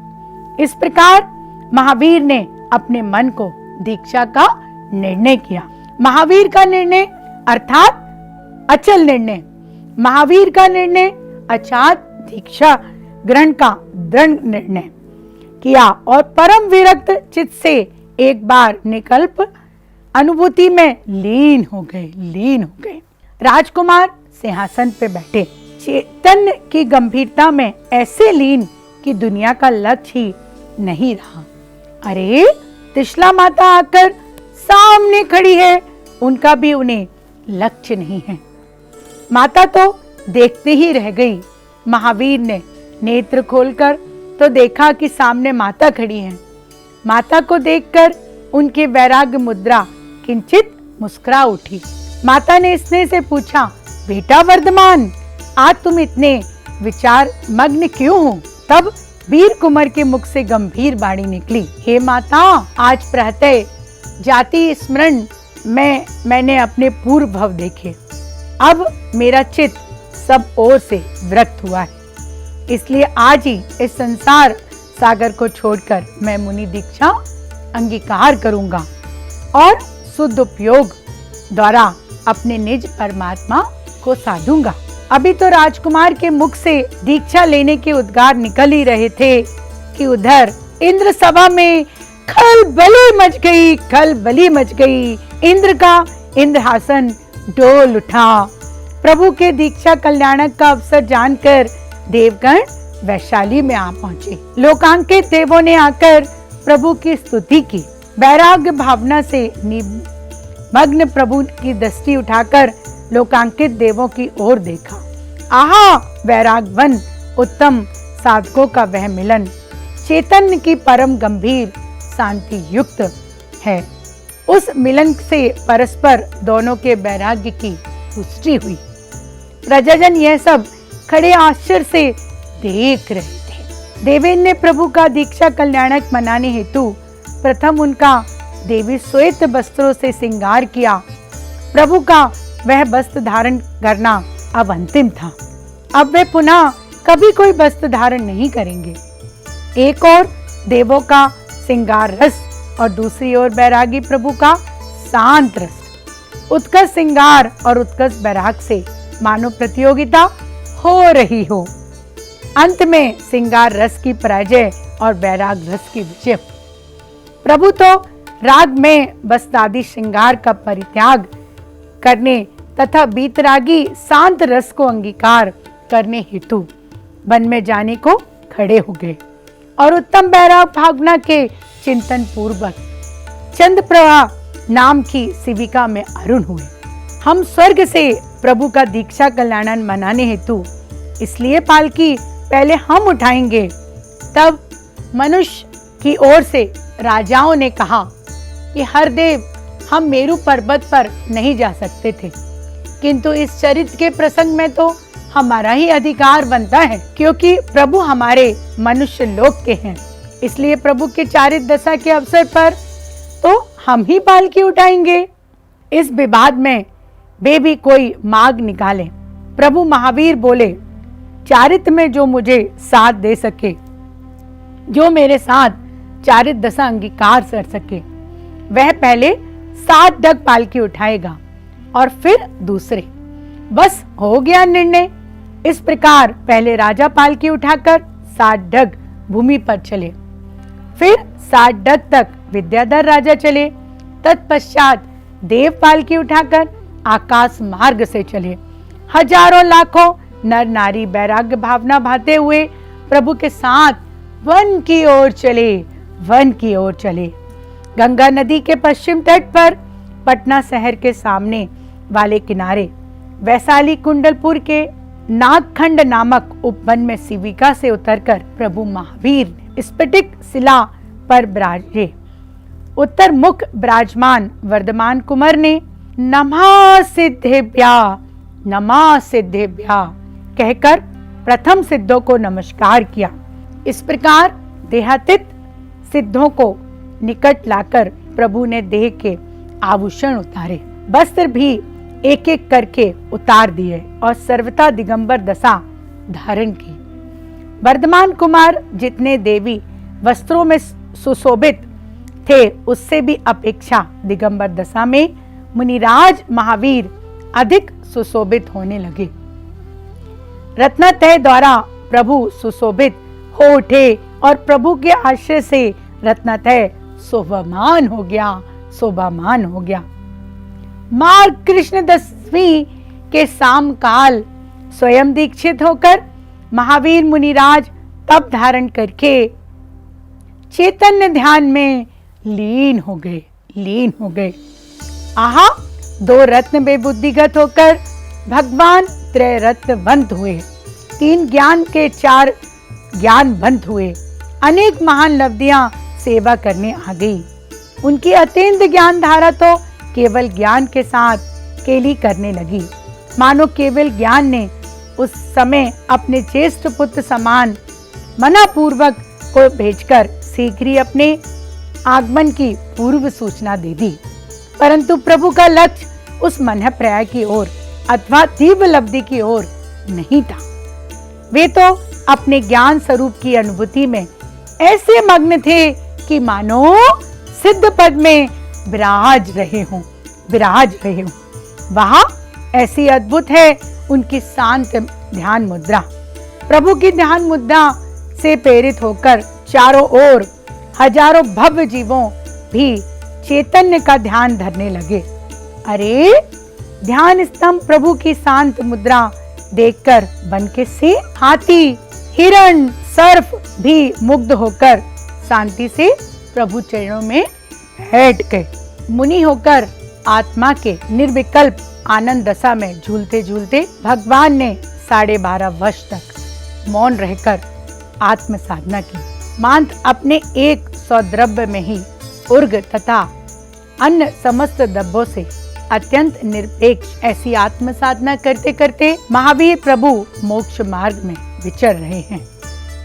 इस प्रकार महावीर ने अपने मन को दीक्षा का निर्णय किया। महावीर का निर्णय अर्थात अचल निर्णय, महावीर का निर्णय अर्थात दीक्षा ग्रहण का दृढ़ निर्णय किया और परम विरक्त चित्त से एक बार निकल्प अनुभूति में लीन हो गए। राजकुमार सिंहासन पे बैठे, चैतन्य की गंभीरता में ऐसे लीन कि दुनिया का लक्ष्य ही नहीं रहा। अरे त्रिशला माता आकर सामने खड़ी है, उनका भी उन्हें लक्ष्य नहीं है। माता तो देखते ही रह गई। महावीर ने नेत्र खोलकर तो देखा कि सामने माता खड़ी है। माता को देखकर उनके वैराग्य मुद्रा किंचित मुस्कुरा उठी। माता ने स्नेह से पूछा, बेटा वर्धमान, आज तुम इतने विचार मग्न क्यों हो? तब वीर कुंवर के मुख से गंभीर वाणी निकली, हे माता, आज प्रातः जाति स्मरण में मैंने अपने पूर्व भव देखे। अब मेरा चित्त सब ओर से विरक्त हुआ है, इसलिए आज ही इस संसार सागर को छोड़कर मैं मुनि दीक्षा अंगीकार करूंगा और शुद्ध उपयोग द्वारा अपने निज परमात्मा को साधूंगा। अभी तो राजकुमार के मुख से दीक्षा लेने के उद्गार निकल ही रहे थे कि उधर इंद्र सभा में खलबली मच गई। इंद्र का इंद्रहासन डोल उठा। प्रभु के दीक्षा कल्याणक का अवसर जानकर देवगण वैशाली में आ पहुंचे। लोकांकित देवों ने आकर प्रभु की स्तुति की। वैराग्य भावना से निमग्न प्रभु की दृष्टि उठाकर लोकांकित देवों की ओर देखा। आहा, वैरागवन उत्तम साधकों का वह मिलन चैतन्य की परम गंभीर शांति युक्त है। उस मिलन से परस्पर दोनों के वैराग्य की पुष्टि हुई। प्रजाजन यह सब खड़े आश्चर्य से देख रहे थे। देवेंद्र ने प्रभु का दीक्षा कल्याणक मनाने हेतु प्रथम उनका देवी श्वेत वस्त्रों से श्रृंगार किया। प्रभु का वह वस्त्र धारण करना अब अंतिम था। अब वे पुनः कभी कोई वस्त्र धारण नहीं करेंगे। एक और देवों का श्रृंगार रस और दूसरी ओर बैरागी प्रभु का शांत रस। उत्कर्ष श्रृंगार और उत्कर्ष बैराग से मानो प्रतियोगिता हो रही हो। अंत में श्रृंगार रस की पराजय और बैराग रस की विजय। प्रभु तो राग में वस्त्रादि श्रृंगार का परित्याग करने तथा बीतरागी शांत रस को अंगीकार करने हेतु वन में जाने को खड़े हो गए और उत्तम बैराग भावना के चिंतन पूर्वक चंद्रप्रभा नाम की शिविका में अरुण हुए। हम स्वर्ग से प्रभु का दीक्षा कल्याण मनाने हेतु इसलिए पालकी पहले हम उठाएंगे। तब मनुष्य की ओर से राजाओं ने कहा कि हरदेव, हम मेरु पर्वत पर नहीं जा सकते थे, किंतु इस चरित्र के प्रसंग में तो हमारा ही अधिकार बनता है, क्योंकि प्रभु हमारे मनुष्य लोक के हैं। इसलिए प्रभु के चारित्र दशा के अवसर पर तो हम ही पालकी उठाएंगे। इस विवाद में वे भी कोई मार्ग निकालें। प्रभु महावीर बोले, चारित्र में जो मुझे साथ दे सके, जो मेरे साथ चारित्र दशा अंगीकार कर सके, वह पहले 7 डग पालकी उठाएगा और फिर दूसरे। बस हो गया निर्णय। इस प्रकार पहले राजा पालकी उठाकर 7 डग भूमि पर चले, फिर 7 डग तक विद्याधर राजा चले, तत्पश्चात देव पालकी उठाकर आकाश मार्ग से चले। हजारों लाखों नर नारी वैराग्य भावना भाते हुए प्रभु के साथ वन की ओर चले, वन की ओर चले। गंगा नदी के पश्चिम तट पर पटना शहर के सामने वाले किनारे वैशाली कुंडलपुर के नागखंड नामक उपवन में शिविका से उतरकर प्रभु महावीर स्फटिक शिला पर विराजे। उत्तर मुख विराजमान वर्धमान कुमार ने नमः सिद्धेभ्या कहकर प्रथम सिद्धों को नमस्कार किया। इस प्रकार देहातीत सिद्धों को निकट लाकर प्रभु ने देह के आभूषण उतारे, वस्त्र भी एक एक करके उतार दिए और सर्वथा दिगंबर दशा धारण की। वर्धमान कुमार जितने देवी वस्त्रों में सुशोभित थे, उससे भी अपेक्षा दिगंबर दशा में मुनिराज महावीर अधिक सुशोभित होने लगे। रत्नत्रय द्वारा प्रभु सुशोभित हो उठे और प्रभु के आश्रय से रत्नत्रय शोभामान हो गया। मार्ग कृष्ण दशमी के शाम काल स्वयं दीक्षित होकर महावीर मुनिराज तप धारण करके चैतन्य ध्यान में लीन हो गए। आहा, दो रत्न में बुद्धिगत होकर भगवान त्रय रत्नवंत हुए, 3 ज्ञान के 4 ज्ञानवंत हुए। अनेक महान लब्धियां सेवा करने आ गई। उनकी अत्यंत ज्ञान धारा तो केवल ज्ञान के साथ केली करने लगी, मानो केवल ज्ञान ने उस समय अपने ज्येष्ठ पुत्र समान मनापूर्वक को भेजकर शीघ्र ही अपने आगमन की पूर्व सूचना दे दी। परंतु प्रभु का लक्ष्य उस मन प्रयाग की ओर अथवा दिव्य लब्धि की ओर नहीं था। वे तो अपने ज्ञान स्वरूप की अनुभूति में ऐसे मग्न थे कि मानो सिद्ध पद में विराज रहे हों। वहां ऐसी अद्भुत है उनकी शांत ध्यान मुद्रा। प्रभु की ध्यान मुद्रा से प्रेरित होकर चारों ओर हजारों भव्य जीवों भी चैतन्य का ध्यान धरने लगे। अरे, ध्यान स्तंभ प्रभु की शांत मुद्रा देखकर बनके से हाथी, हिरण, सर्प भी मुग्ध होकर शांति से प्रभु चरणों में बैठ गए। मुनि होकर आत्मा के निर्विकल्प आनंद दशा में झूलते झूलते भगवान ने 12.5 वर्ष तक मौन रहकर आत्म साधना की। मात्र अपने 100 द्रव्य में ही उर्ग तथा अन्य समस्त द्रव्यों से अत्यंत निरपेक्ष ऐसी आत्म साधना करते करते महावीर प्रभु मोक्ष मार्ग में विचर रहे हैं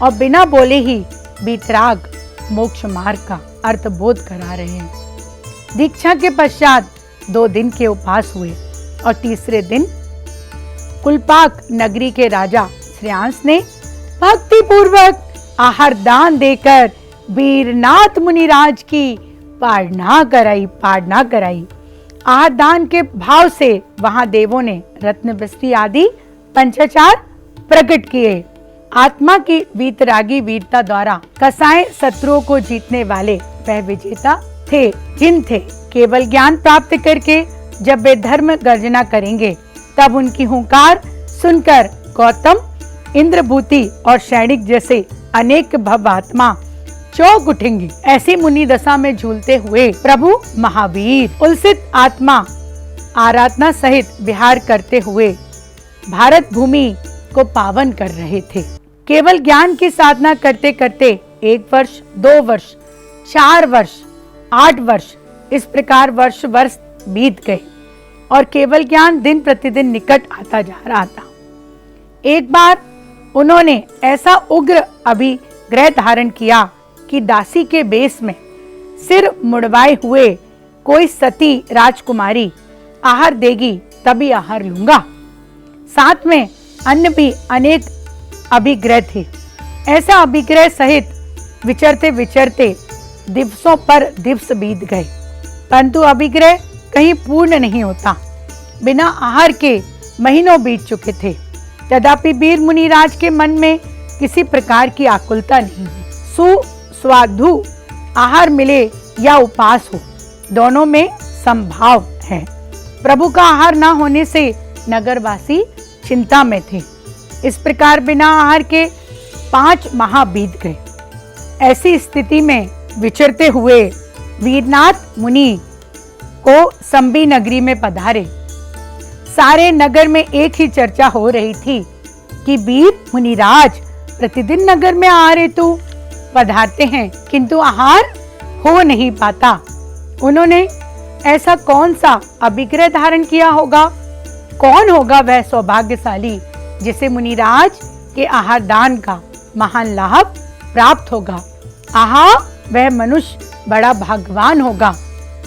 और बिना बोले ही वीतराग मोक्ष मार्ग का अर्थ बोध करा रहे हैं। दीक्षा के पश्चात 2 दिन के उपवास हुए और तीसरे दिन कुलपाक नगरी के राजा श्रेयांश ने भक्ति पूर्वक आहार दान देकर वीरनाथ मुनिराज की पारणा कराई। आहार दान के भाव से वहां देवों ने रत्न वृष्टि आदि पंचाचार प्रकट किए। आत्मा की वीतरागी वीरता द्वारा कसाए शत्रुओं को जीतने वाले वह विजेता थे, जिन थे केवल ज्ञान प्राप्त करके जब वे धर्म गर्जना करेंगे तब उनकी हुंकार सुनकर गौतम, इंद्रभूति और सैनिक जैसे अनेक भव आत्मा चौंक उठेंगे। ऐसी मुनि दशा में झूलते हुए प्रभु महावीर उल्सित आत्मा आराधना सहित विहार करते हुए भारत भूमि को पावन कर रहे थे। केवल ज्ञान की साधना करते करते 1 वर्ष, 2 वर्ष, 4 वर्ष, 8 वर्ष इस प्रकार वर्ष बीत गए और केवल ज्ञान दिन प्रतिदिन निकट आता जा रहा था। एक बार उन्होंने ऐसा उग्र अभिग्रह धारण किया कि दासी के बेस में सिर मुड़वाए हुए कोई सती राजकुमारी आहार देगी तभी आहार लूंगा। साथ में अन्य भी अनेक अभिग्रह थे। ऐसा अभिग्रह सहित विचरते विचरते दिवसों पर दिवस बीत गए, परंतु अभिग्रह कहीं पूर्ण नहीं होता। बिना आहार के महीनों बीत चुके थे। तथापि वीर मुनिराज के मन में किसी प्रकार की आकुलता नहीं हुई। सुस्वादु आहार मिले या उपास हो, दोनों में संभाव है। प्रभु का आहार न होने से नगरवासी चिंता में थे। इस प्रकार बिना आहार के 5 माह बीत गए। ऐसी स्थिति में विचरते हुए वीरनाथ मुनि कौसंबी नगरी में पधारे। सारे नगर में एक ही चर्चा हो रही थी कि वीर मुनिराज प्रतिदिन नगर में आहार हेतु पधारते हैं, किंतु आहार हो नहीं पाता। उन्होंने ऐसा कौन सा अभिग्रह धारण किया होगा? कौन होगा वह सौभाग्यशाली जिसे मुनिराज के आहार दान का महान लाभ प्राप्त होगा? आहा, वह मनुष्य बड़ा भाग्यवान होगा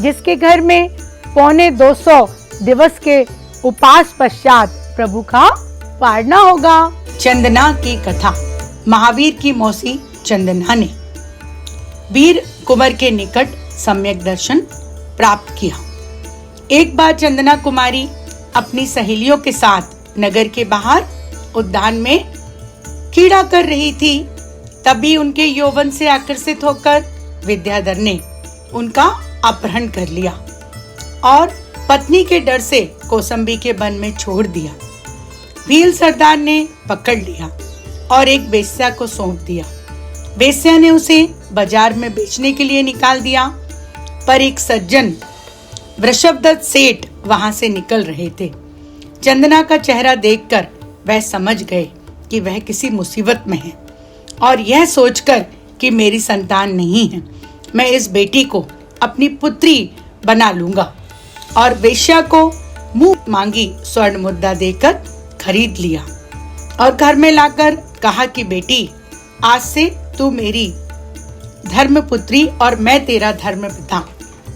जिसके घर में 250 दिवस के उपास पश्चात प्रभु का पारना होगा। चंदना की कथा। महावीर की मौसी चंदना ने वीर कुंवर के निकट सम्यक दर्शन प्राप्त किया। एक बार चंदना कुमारी अपनी सहेलियों के साथ नगर के बाहर उद्यान में क्रीड़ा कर रही थी। तभी उनके यौवन से आकर्षित होकर विद्याधर ने उनका अपहरण कर लिया और पत्नी के डर से कौसंबी के वन में छोड़ दिया। भील सरदार ने पकड़ लिया और एक वेश्या को सौंप दिया। वेश्या ने उसे बाजार में बेचने के लिए निकाल दिया, पर एक सज्जन वृषभदत्त सेठ वहां से निकल रहे थे। चंदना का चेहरा देखकर वह समझ गए कि वह किसी मुसीबत में है और यह सोचकर कि मेरी संतान नहीं है, मैं इस बेटी को अपनी पुत्री बना लूंगा, और वेश्या को मुंह मांगी स्वर्ण मुद्रा देकर खरीद लिया और घर में लाकर कहा कि बेटी, आज से तू मेरी धर्मपुत्री और मैं तेरा धर्मपिता।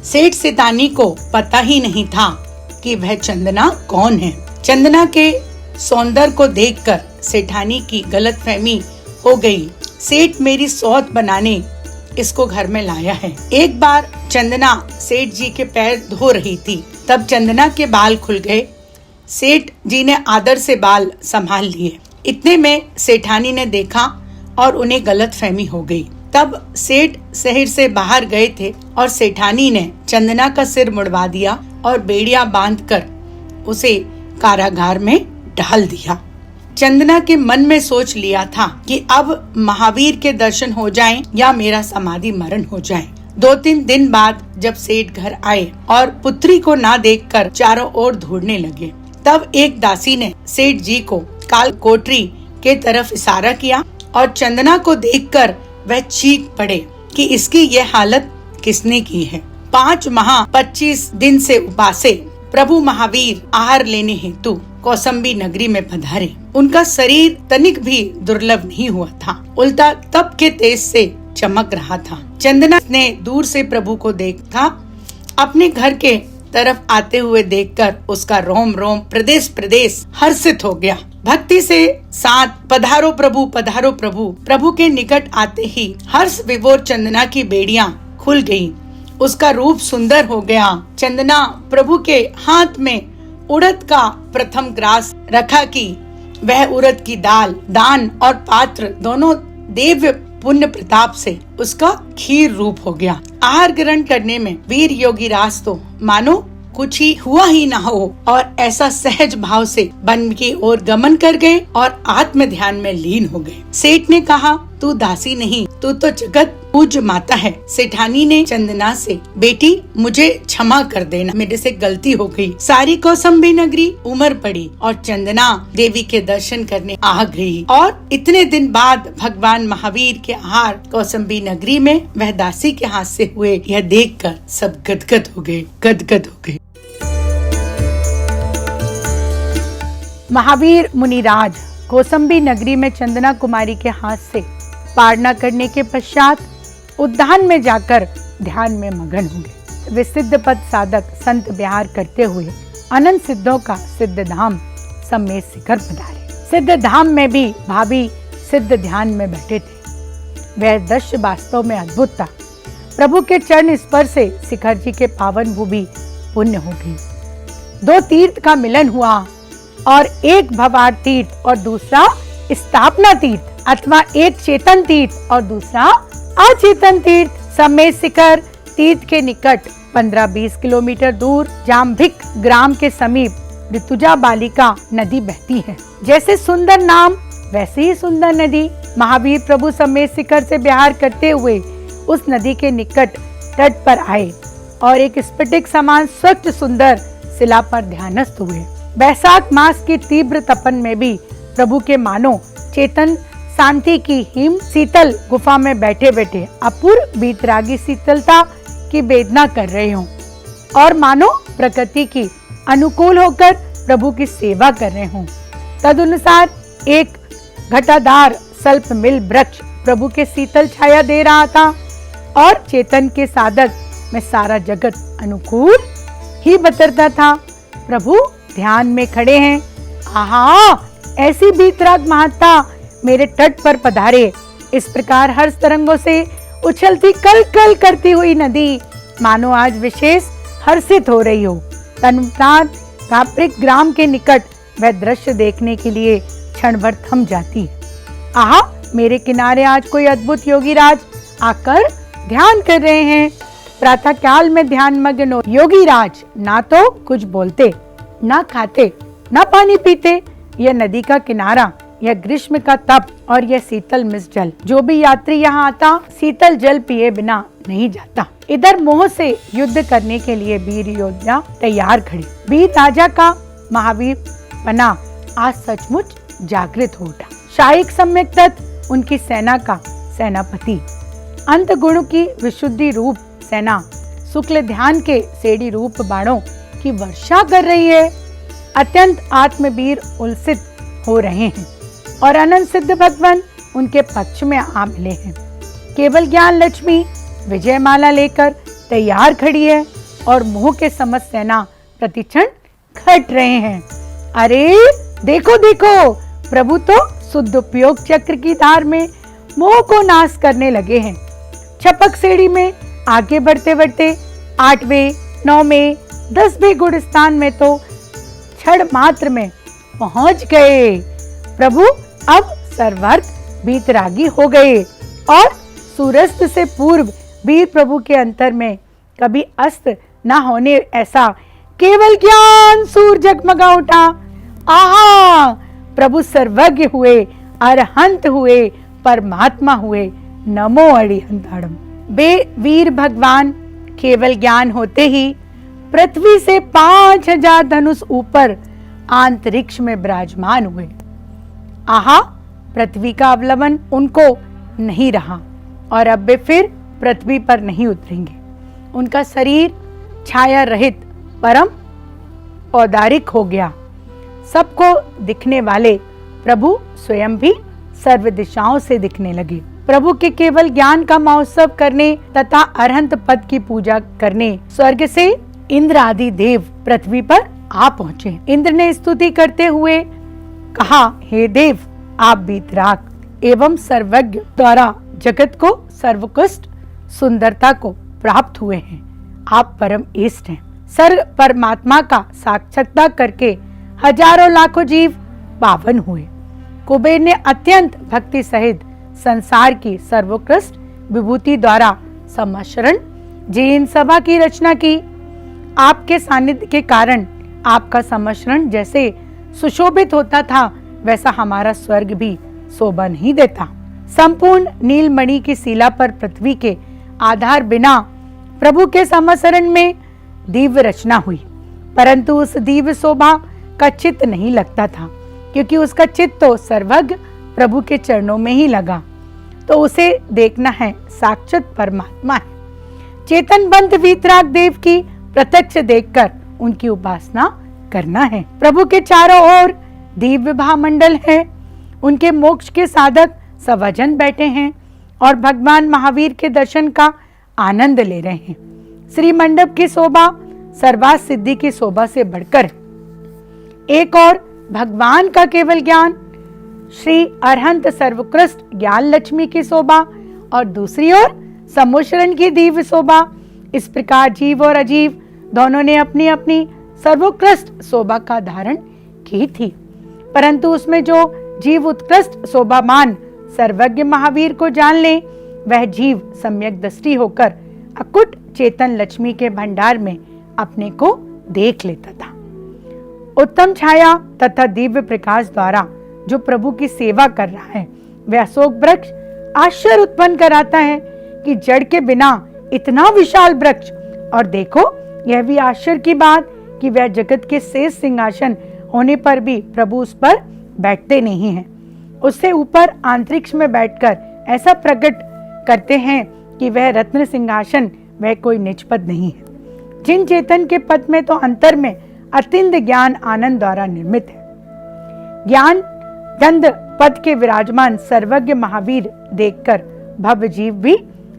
सेठ सेतानी को पता ही नहीं था कि वह चंदना कौन है। चंदना के सौंदर्य को देखकर सेठानी की गलतफहमी हो गई। सेठ मेरी सौत बनाने इसको घर में लाया है। एक बार चंदना सेठ जी के पैर धो रही थी, तब चंदना के बाल खुल गए। सेठ जी ने आदर से बाल संभाल लिए। इतने में सेठानी ने देखा और उन्हें गलतफहमी हो गई। तब सेठ शहर से बाहर गए थे और सेठानी ने चंदना का सिर मुड़वा दिया और बेड़िया बांधकर उसे कारागार में डाल दिया। चंदना के मन में सोच लिया था कि अब महावीर के दर्शन हो जाएं या मेरा समाधि मरण हो जाए। 2-3 दिन बाद जब सेठ घर आए और पुत्री को ना देखकर चारों ओर ढूंढने लगे, तब एक दासी ने सेठ जी को काल कोठरी के तरफ इशारा किया और चंदना को देखकर वह चीख पड़े कि इसकी यह हालत किसने की है। 5 माह 25 दिन से उपासे प्रभु महावीर आहार लेने हेतु कौसंबी नगरी में पधारे। उनका शरीर तनिक भी दुर्लभ नहीं हुआ था, उल्टा तप के तेज से चमक रहा था। चंदना ने दूर से प्रभु को देखा। अपने घर के तरफ आते हुए देखकर उसका रोम रोम प्रदेश प्रदेश हर्षित हो गया। भक्ति से साथ पधारो प्रभु, पधारो प्रभु। प्रभु के निकट आते ही हर्ष विभोर चंदना की बेड़ियां खुल गईं। उसका रूप सुंदर हो गया। चंदना प्रभु के हाथ में उड़द का प्रथम ग्रास रखा कि वह उड़द की दाल, दान और पात्र दोनों देव पुण्य प्रताप से उसका खीर रूप हो गया। आहार ग्रहण करने में वीर योगी राज तो मानो कुछ ही हुआ ही ना हो और ऐसा सहज भाव से वन की ओर गमन कर गए और आत्म ध्यान में लीन हो गए। सेठ ने कहा, तू दासी नहीं, तू तो जगत पूज्य माता है। सेठानी ने चंदना से, बेटी मुझे क्षमा कर देना, मेरे से गलती हो गई। सारी कौसंबी नगरी उमड़ पड़ी और चंदना देवी के दर्शन करने आ गई। और इतने दिन बाद भगवान महावीर के आहार कौसंबी नगरी में वह दासी के हाथ से हुए, यह देखकर सब गदगद हो गए, गदगद हो गए। महावीर मुनिराज कौसंबी नगरी में चंदना कुमारी के हाथ से पारना करने के पश्चात उद्यान में जाकर ध्यान में मगन हो गए। वे सिद्ध पद साधक संत विहार करते हुए अनंत सिद्धों का सिद्ध धाम समेत शिखर पधारे। सिद्ध धाम में भी भाभी सिद्ध ध्यान में बैठे थे। वह दृश्य वास्तव में अद्भुत था। प्रभु के चरण स्पर्श से शिखर जी के पावन भूमि पुण्य हो गई। 2 तीर्थ का मिलन हुआ और एक भवार तीर्थ और दूसरा स्थापना तीर्थ, अथवा एक चेतन तीर्थ और दूसरा अचेतन तीर्थ समेत शिखर तीर्थ के निकट 15-20 किलोमीटर दूर जाम्भिक ग्राम के समीप ऋतुजा बालिका नदी बहती है। जैसे सुंदर नाम वैसे ही सुंदर नदी। महावीर प्रभु समेत शिखर से विहार करते हुए उस नदी के निकट तट पर आए और एक स्फटिक समान स्वच्छ सुंदर शिला पर ध्यानस्थ हुए। बैसाख मास की तीव्र तपन में भी प्रभु के मानो चेतन शांति की हिम शीतल गुफा में बैठे बैठे अपूर्व बीतरागी शीतलता की वेदना कर रहे हों और मानो प्रकृति की अनुकूल होकर प्रभु की सेवा कर रहे हों। तदनुसार एक घटादार सल्प मिल वृक्ष प्रभु के शीतल छाया दे रहा था और चेतन के साधक में सारा जगत अनुकूल ही बतरता था। प्रभु ध्यान में खड़े हैं। आहा, ऐसी बीतराग महात्मा मेरे तट पर पधारे। इस प्रकार हर्ष तरंगों से उछलती कल कल करती हुई नदी मानो आज विशेष हर्षित हो रही हो। तनुतान काप्रिक ग्राम के निकट वह दृश्य देखने के लिए क्षण भर थम जाती है। आहा, मेरे किनारे आज कोई अद्भुत योगी राज आकर ध्यान कर रहे हैं। प्रातः काल में ध्यान मग्न योगी राज ना तो कुछ बोलते, ना खाते, ना पानी पीते। यह नदी का किनारा, यह ग्रीष्म का तप और यह शीतल मिस जल, जो भी यात्री यहाँ आता शीतल जल पिए बिना नहीं जाता। इधर मोह से युद्ध करने के लिए वीर योद्धा तैयार खड़े। वीर राजा का महावीर पना आज सचमुच जागृत हो उठा। शायिक सम्यक तत्व उनकी सेना का सेनापति, अंत गुण की विशुद्धि रूप सेना शुक्ल ध्यान के सेड़ी रूप बाणों की वर्षा कर रही है। अत्यंत आत्मवीर उल्सित हो रहे हैं और अनंत सिद्ध भगवान उनके पक्ष में आ मिले हैं। केवल ज्ञान लक्ष्मी विजय माला लेकर तैयार खड़ी है और मोह के समस्त सेना प्रतिक्षण खट रहे हैं। अरे देखो देखो, प्रभु तो शुद्ध उपयोग चक्र की धार में मोह को नाश करने लगे हैं। छपक सीढ़ी में आगे बढ़ते बढ़ते 8वें, 9वें, 10वें गुण स्थान में तो क्षण मात्र में पहुंच गए। प्रभु अब सर्वार्थ बीतरागी हो गए और सूर्यास्त से पूर्व वीर प्रभु के अंतर में कभी अस्त न होने ऐसा केवल ज्ञान सूर्य जगमगा उठा। आहा, प्रभु सर्वज्ञ हुए, अरहंत हुए, परमात्मा हुए। नमो अरिहंताड़म। वे वीर भगवान केवल ज्ञान होते ही पृथ्वी से 5000 धनुष ऊपर अंतरिक्ष में विराजमान हुए। आहा, पृथ्वी का अवलंबन उनको नहीं रहा और अब वे फिर पृथ्वी पर नहीं उतरेंगे। उनका शरीर छाया रहित परम औदारिक हो गया। सबको दिखने वाले प्रभु स्वयं भी सर्व दिशाओं से दिखने लगे। प्रभु के केवल ज्ञान का महोत्सव करने तथा अरहंत पद की पूजा करने स्वर्ग से इंद्र आदि देव पृथ्वी पर आ पहुँचे। इंद्र ने स्तुति करते हुए कहा, हे देव, आप बीतराग एवं सर्वज्ञ द्वारा जगत को सर्वोत्कृष्ट सुंदरता को प्राप्त हुए हैं। आप परम इष्ट हैं। सर्व परमात्मा का साक्षात्कार करके हजारों लाखों जीव पावन हुए। कुबेर ने अत्यंत भक्ति सहित संसार की सर्वोत्कृष्ट विभूति द्वारा समाशरण जैन सभा की रचना की। आपके सानिध्य के कारण आपका समाशरण जैसे सुशोभित होता था, वैसा हमारा स्वर्ग भी शोभा नहीं देता। संपूर्ण नीलमणि की शिला पर पृथ्वी के आधार बिना प्रभु के समाशरण में दिव्य रचना हुई, परंतु उस दिव्य शोभा का चित्त नहीं लगता था, क्योंकि उसका चित्त तो सर्वज्ञ प्रभु के चरणों में ही लगा। तो उसे देखना है साक्षात परमात्मा है। चेतन बंद वीतराग देव की प्रत्यक्ष देखकर उनकी उपासना करना है। प्रभु के चारों ओर दिव्य भामंडल है। उनके मोक्ष के साधक सवाजन बैठे हैं और भगवान महावीर के दर्शन का आनंद ले रहे हैं। श्री मंडप की शोभा सर्वार्थ सिद्धि की शोभा से बढ़कर एक और भगवान का केवल ज्ञान, श्री अरहंत सर्वोत्कृष्ट ज्ञान लक्ष्मी की शोभा और दूसरी ओर सम्मोषण की दिव्य शोभा। इस प्रकार जीव और अजीव दोनों ने अपनी अपनी सर्वोत्कृष्ट शोभा का धारण की थी, परंतु उसमें जो जीव उत्कृष्ट शोभामान सर्वज्ञ महावीर को जान ले, वह जीव सम्यक दृष्टि होकर अकुट चेतन लक्ष्मी के भंडार में अपने को देख लेता था। उत्तम छाया तथा दिव्य प्रकाश द्वारा जो प्रभु की सेवा कर रहा है, वह अशोक वृक्ष आश्चर्य उत्पन्न कराता है कि जड़ के बिना इतना विशाल वृक्ष, और देखो यह भी आश्चर्य की बात कि वह जगत के शेष सिंहासन होने पर भी प्रभु उस पर बैठते नहीं हैं। उससे ऊपर अंतरिक्ष में बैठकर ऐसा प्रकट करते हैं कि वह रत्न सिंहासन वह कोई निज पद नहीं है। जिन चेतन के पद में तो अंतर में अत्यंत ज्ञान आनंद द्वारा निर्मित है। ज्ञान दंड पद के विराजमान सर्वज्ञ महावीर देखकर भव जीव भी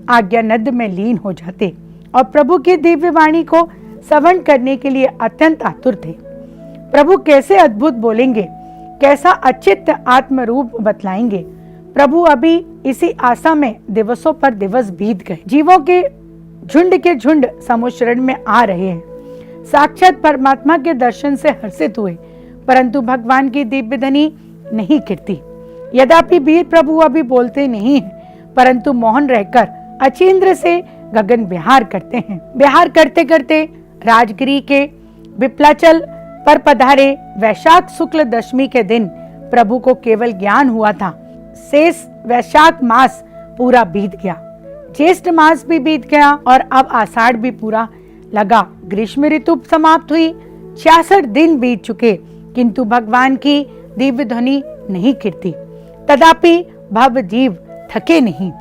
आज्ञानद में लीन हो जाते और प्रभु की दिव्य वाणी को श्रवण करने के लिए अत्यंत आतुर थे। प्रभु कैसे अद्भुत बोलेंगे, कैसा अचित्त आत्म रूप बतलाएंगे। प्रभु अभी इसी आशा में दिवसों पर दिवस बीत गए। जीवों के झुंड समुशरण में आ रहे हैं। साक्षात परमात्मा के दर्शन से हर्षित हुए, परंतु भगवान की दिव्य ध्वनि नहीं कीर्ति। यद्यपि वीर प्रभु अभी बोलते नहीं हैं, परंतु मौन रहकर अचिंद्र से गगन विहार करते हैं। विहार करते करते राजगिरी के विप्लाचल पर पधारे। वैशाख शुक्ल दशमी के दिन प्रभु को केवल ज्ञान हुआ था। शेष वैशाख मास पूरा बीत गया, ज्येष्ठ मास भी बीत गया और अब आषाढ़ भी पूरा लगा। ग्रीष्म ऋतु समाप्त हुई। 66 दिन बीत चुके, किंतु भगवान की दिव्य ध्वनि नहीं कीर्ति। तथापि भव जीव थके नहीं,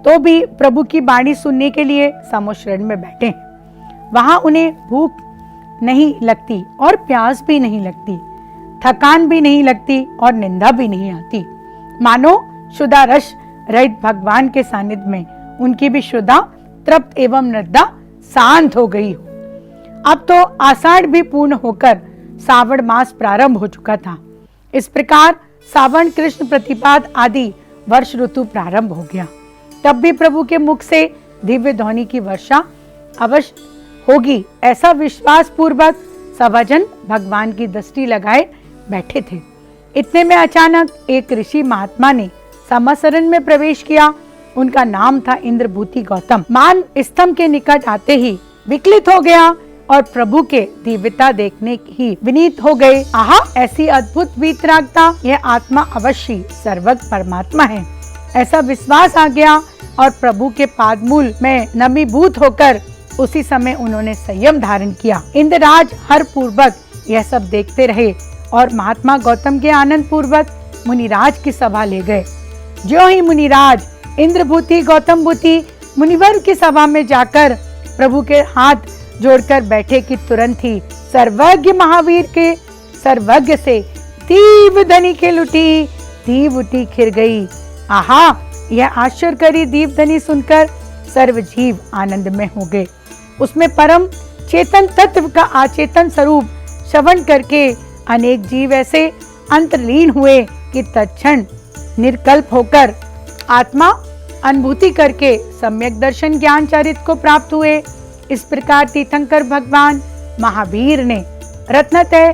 तो भी प्रभु की वाणी सुनने के लिए समुशरण में बैठे हैं। वहां उन्हें भूख नहीं लगती और प्यास भी नहीं लगती, थकान भी नहीं लगती और निंदा भी नहीं आती। मानो शुदा रस रहित भगवान के सानिध्य में उनकी भी शुदा तृप्त एवं नृदा शांत हो गई हो। अब तो आषाढ़ भी पूर्ण होकर श्रावण मास प्रारंभ हो चुका था। इस प्रकार श्रावण कृष्ण प्रतिपाद आदि वर्ष ऋतु प्रारंभ हो गया। तब भी प्रभु के मुख से दिव्य ध्वनि की वर्षा अवश्य होगी, ऐसा विश्वास पूर्वक सभाजन भगवान की दृष्टि लगाए बैठे थे। इतने में अचानक एक ऋषि महात्मा ने समासरण में प्रवेश किया। उनका नाम था इंद्रभूति गौतम। मान स्तंभ के निकट आते ही विकलित हो गया और प्रभु के दिव्यता देखने ही विनीत हो गए। आहा, ऐसी अद्भुत वीतरागता, यह आत्मा अवश्य सर्वज्ञ परमात्मा है, ऐसा विश्वास आ गया और प्रभु के पादमूल में नमीभूत होकर उसी समय उन्होंने संयम धारण किया। इंद्रराज हर पूर्वक यह सब देखते रहे और महात्मा गौतम के आनंद पूर्वक मुनिराज की सभा ले गए। जो ही मुनिराज इंद्रभूति गौतम भूति मुनिवर की सभा में जाकर प्रभु के हाथ जोड़कर बैठे कि तुरंत ही सर्वज्ञ महावीर के सर्वज्ञ से तीव्र ध्वनि खेल उठी, दीव उठी खिर गई। आहा, यह आश्चर्यकारी दीप ध्वनि सुनकर सर्व जीव आनंद में हो गए। उसमें परम चेतन तत्व का अचेतन स्वरूप श्रवण करके अनेक जीव ऐसे अंतर्लीन हुए कि तत्क्षण निर्कल्प होकर आत्मा अनुभूति करके सम्यक दर्शन ज्ञान चरित को प्राप्त हुए। इस प्रकार तीर्थंकर भगवान महावीर ने रत्नतय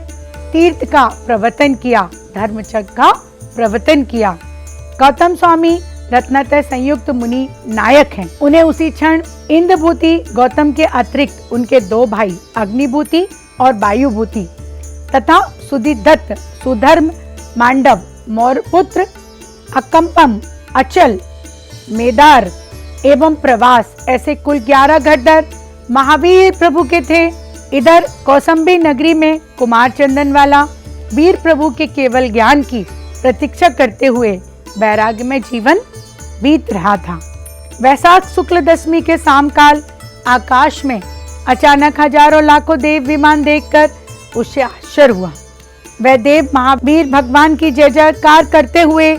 तीर्थ का प्रवर्तन किया, धर्मचक्र का प्रवर्तन किया। गौतम स्वामी रत्नतय संयुक्त मुनि नायक हैं। उन्हें उसी क्षण इंद्रभूति गौतम के अतिरिक्त उनके 2 भाई अग्निभूति और वायुभूति तथा सुधिदत्त, सुधर्म, मांडव, मौरपुत्र, अकंपम, अचल, मेदार एवं प्रवास ऐसे कुल 11 घटधर महावीर प्रभु के थे। इधर कौसंबी नगरी में कुमार चंदन वाला वीर प्रभु के केवल ज्ञान की प्रतीक्षा करते हुए वैराग्य में जीवन बीत रहा था। वैशाख शुक्ल दशमी के शाम काल आकाश में अचानक हजारों लाखों देव विमान देखकर उससे आश्चर्य हुआ। वह देव महावीर भगवान की जय जयकार करते हुए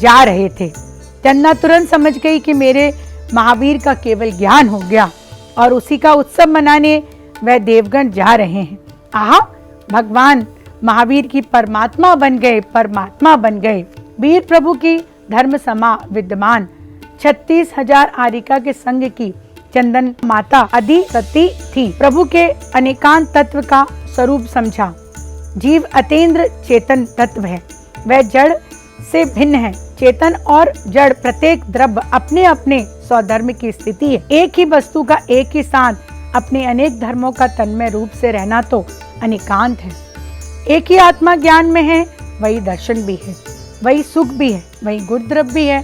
जा रहे थे। चंदा तुरंत समझ गई कि मेरे महावीर का केवल ज्ञान हो गया और उसी का उत्सव मनाने वह देवगण जा रहे हैं। आहा, भगवान महावीर की परमात्मा बन गए, परमात्मा बन गए। वीर प्रभु की धर्म समा विद्यमान 36,000 आरिका के संग की चंदन माता अधिपति थी। प्रभु के अनेकांत तत्व का स्वरूप समझा। जीव अतीन्द्र चेतन तत्व है, वह जड़ से भिन्न है। चेतन और जड़ प्रत्येक द्रव्य अपने अपने स्वधर्म की स्थिति है। एक ही वस्तु का एक ही साथ अपने अनेक धर्मों का तन्मय रूप से रहना तो अनेकांत है। एक ही आत्मा ज्ञान में है, वही दर्शन भी है, वही सुख भी है, वही गुणद्रव्य भी है,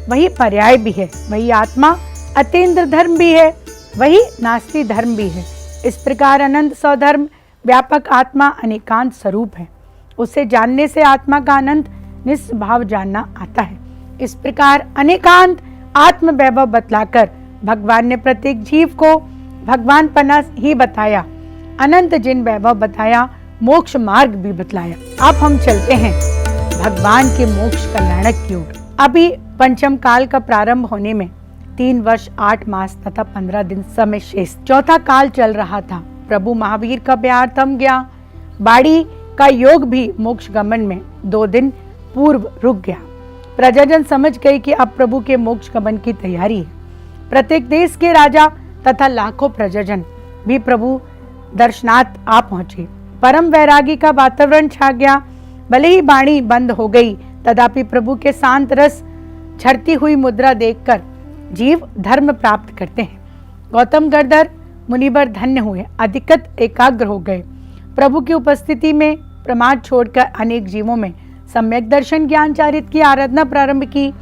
वही पर्याय भी है, वही आत्मा अतीन्द्र धर्म भी है, वही नास्ति धर्म भी है। इस प्रकार अनंत स्वधर्म व्यापक आत्मा अनेकांत स्वरूप है। उसे जानने से आत्मा का अनंत निस्वभाव जानना आता है। इस प्रकार अनेकांत आत्म वैभव बतलाकर भगवान ने प्रत्येक जीव को भगवान पना ही बताया, अनंत जिन वैभव बताया, मोक्ष मार्ग भी बतलाया। अब हम चलते हैं भगवान के मोक्ष कल्याणक की ओर। अभी पंचम काल का प्रारंभ होने में 3 वर्ष 8 मास तथा 15 दिन समय शेष। चौथा काल चल रहा था। प्रभु महावीर का प्यार थम गया। बाड़ी का योग भी मोक्ष गमन में 2 दिन पूर्व रुक गया। प्रजाजन समझ गए कि अब प्रभु के मोक्ष गमन की तैयारी है। प्रत्येक देश के राजा तथा लाखों प्रजाजन भी प्रभु दर्शनार्थ आ पहुंचे। परम वैरागी का वातावरण छा गया। भले ही वाणी बंद हो गई, तथापि प्रभु के शांत रस झरती हुई मुद्रा देखकर जीव धर्म प्राप्त करते हैं। गौतम गर्दर मुनिवर धन्य हुए, अधिकत एकाग्र हो गए। प्रभु की उपस्थिति में प्रमाद छोड़कर अनेक जीवों में सम्यक दर्शन ज्ञान चारित्र की आराधना प्रारंभ की।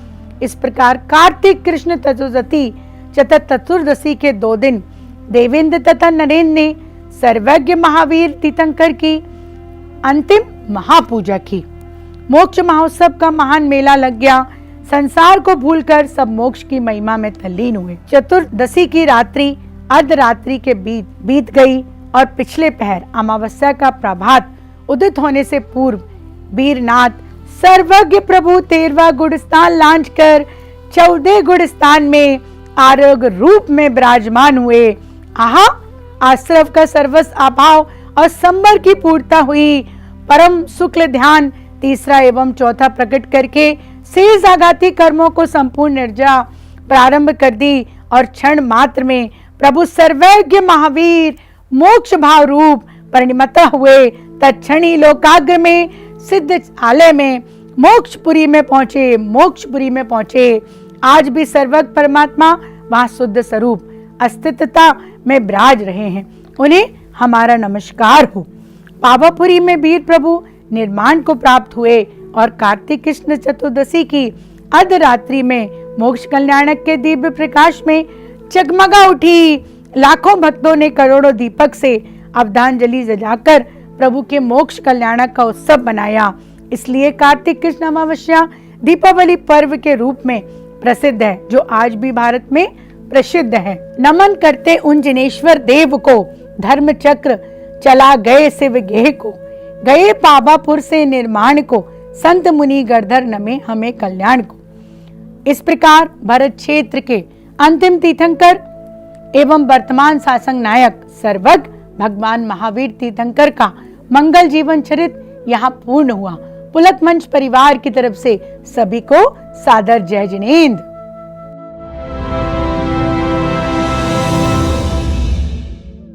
इस प्रकार कार्तिक कृष्ण चतुर्दशी के 2 दिन देवेंद्र तथा नरेंद्र ने सर्वज्ञ महावीर तीर्थंकर की अंतिम महापूजा की। मोक्ष महोत्सव का महान मेला लग गया। संसार को भूलकर सब मोक्ष की महिमा में तल्लीन हुए। चतुर्दशी की रात्रि अर्धरात्रि के बीत गई और पिछले पहर अमावस्या का प्रभात उदित होने से पूर्व वीरनाथ सर्वज्ञ प्रभु 13वां गुड़स्थान लांच कर 14 गुड़स्थान में आरोग्य रूप में विराजमान हुए। आहा, आश्रव का सर्वस्व अभाव और संबर की पूर्णता हुई। परम शुक्ल ध्यान 3रा एवं 4था प्रकट करके शेष आघाती कर्मों को संपूर्ण निर्जा प्रारंभ कर दी और क्षण मात्र में प्रभु सर्वज्ञ महावीर मोक्ष भाव रूप परिणत हुए। तत्क्षणी लोकाग्र में सिद्ध आलय में मोक्षपुरी में पहुंचे। आज भी सर्वज्ञ परमात्मा वहां शुद्ध स्वरूप अस्तित्वता में विराज रहे हैं। उन्हें हमारा नमस्कार हो। पावापुरी में वीर प्रभु निर्माण को प्राप्त हुए और कार्तिक कृष्ण चतुर्दशी की अर्धरात्रि में मोक्ष कल्याणक के दिव्य प्रकाश में जगमगा उठी। लाखों भक्तों ने करोड़ों दीपक से अवधांजलि जलाकर प्रभु के मोक्ष कल्याणक का उत्सव बनाया। इसलिए कार्तिक कृष्ण अमावस्या दीपावली पर्व के रूप में प्रसिद्ध है, जो आज भी भारत में प्रसिद्ध है। नमन करते उन जिनेश्वर देव को, धर्म चक्र चला गए शिव गेह को, गए पावापुर से निर्माण को, संत मुनि गढ़धर नमे हमें कल्याण को। इस प्रकार भरत क्षेत्र के अंतिम तीर्थंकर एवं वर्तमान शासक नायक सर्वज्ञ भगवान महावीर तीर्थंकर का मंगल जीवन चरित्र यहाँ पूर्ण हुआ। पुलक मंच परिवार की तरफ से सभी को सादर जय जिनेंद्र।